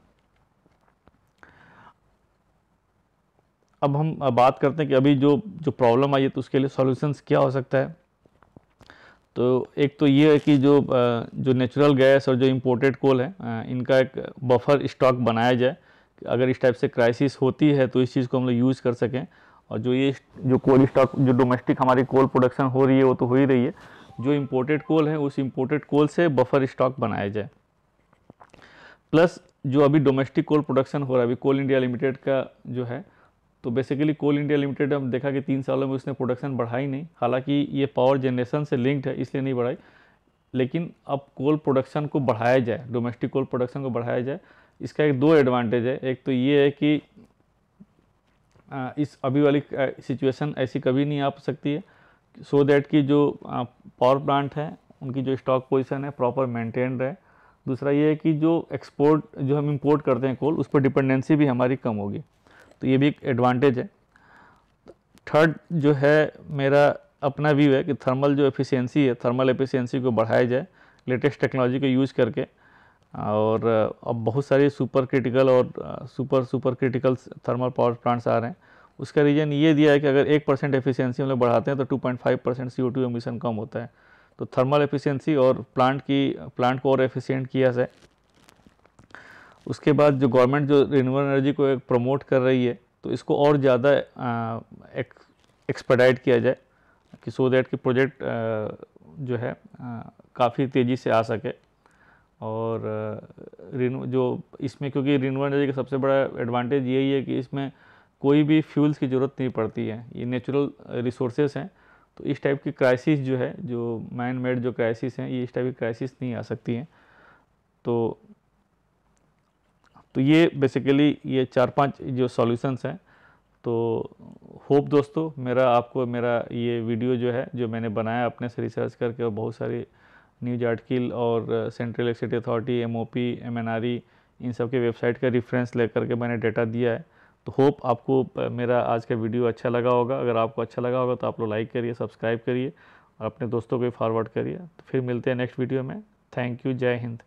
अब हम बात करते हैं कि अभी जो प्रॉब्लम आई है तो उसके लिए सॉल्यूशंस क्या हो सकता है। तो एक तो ये है कि जो नेचुरल गैस और जो इम्पोर्टेड कोल है इनका एक बफर स्टॉक बनाया जाए, अगर इस टाइप से क्राइसिस होती है तो इस चीज़ को हम लोग यूज़ कर सकें। और जो कोल स्टॉक जो डोमेस्टिक हमारी कोल प्रोडक्शन हो रही है वो तो हो ही रही है, जो इम्पोर्टेड कोल है उस इम्पोर्टेड कोल से बफर स्टॉक बनाया जाए। प्लस जो अभी डोमेस्टिक कोल प्रोडक्शन हो रहा है अभी कोल इंडिया लिमिटेड का जो है, तो बेसिकली कोल इंडिया लिमिटेड हम देखा कि 3 सालों में उसने प्रोडक्शन बढ़ाई नहीं, हालांकि ये पावर जनरेशन से लिंक्ड है इसलिए नहीं बढ़ाई, लेकिन अब कोल प्रोडक्शन को बढ़ाया जाए, डोमेस्टिक कोल प्रोडक्शन को बढ़ाया जाए। इसका एक 2 एडवांटेज है। एक तो ये है कि इस अभी वाली सिचुएशन ऐसी कभी नहीं आ सकती है, सो दैट कि जो पावर प्लांट है उनकी जो स्टॉक पोजीशन है प्रॉपर मेंटेन रहे। दूसरा ये है कि जो एक्सपोर्ट जो हम इंपोर्ट करते हैं कोल, उस पर डिपेंडेंसी भी हमारी कम होगी, तो ये भी एक एडवांटेज है। थर्ड जो है मेरा अपना व्यू है कि थर्मल जो एफिशिएंसी है, थर्मल एफिशिएंसी को बढ़ाया जाए लेटेस्ट टेक्नोलॉजी को यूज़ करके। और अब बहुत सारी सुपर क्रिटिकल और supercritical thermal power plants आ रहे हैं। उसका रीज़न ये दिया है कि अगर 1% एफिशिएंसी हम लोग बढ़ाते हैं तो 2.5% CO2 एमिशन कम होता है। तो थर्मल एफिशिएंसी और प्लांट को और एफिशिएंट किया जाए। उसके बाद जो गवर्नमेंट जो रिन्यूएबल एनर्जी को एक प्रमोट कर रही है, तो इसको और ज़्यादा एक्सपेडाइट किया जाए कि सो दैट कि प्रोजेक्ट जो है काफ़ी तेज़ी से आ सके। और जो इसमें, क्योंकि रिन्यूएबल एनर्जी का सबसे बड़ा एडवांटेज यही है कि इसमें कोई भी फ्यूल्स की ज़रूरत नहीं पड़ती है, ये नेचुरल रिसोर्सेस हैं। तो इस टाइप की क्राइसिस जो है, जो मैन मेड जो क्राइसिस हैं, ये इस टाइप की क्राइसिस नहीं आ सकती हैं। तो ये बेसिकली ये 4-5 जो सॉल्यूशंस हैं। तो होप दोस्तों मेरा ये वीडियो जो है, जो मैंने बनाया अपने से रिसर्च करके और बहुत सारी न्यूज आर्टिकल और central electricity authority, MOP, MNRE, इन सब के वेबसाइट का रेफरेंस लेकर के मैंने डेटा दिया है। तो होप आपको मेरा आज का वीडियो अच्छा लगा होगा। अगर आपको अच्छा लगा होगा तो आप लोग लाइक करिए, सब्सक्राइब करिए और अपने दोस्तों को फॉरवर्ड करिए। तो फिर मिलते हैं नेक्स्ट वीडियो में। Thank you. जय हिंद।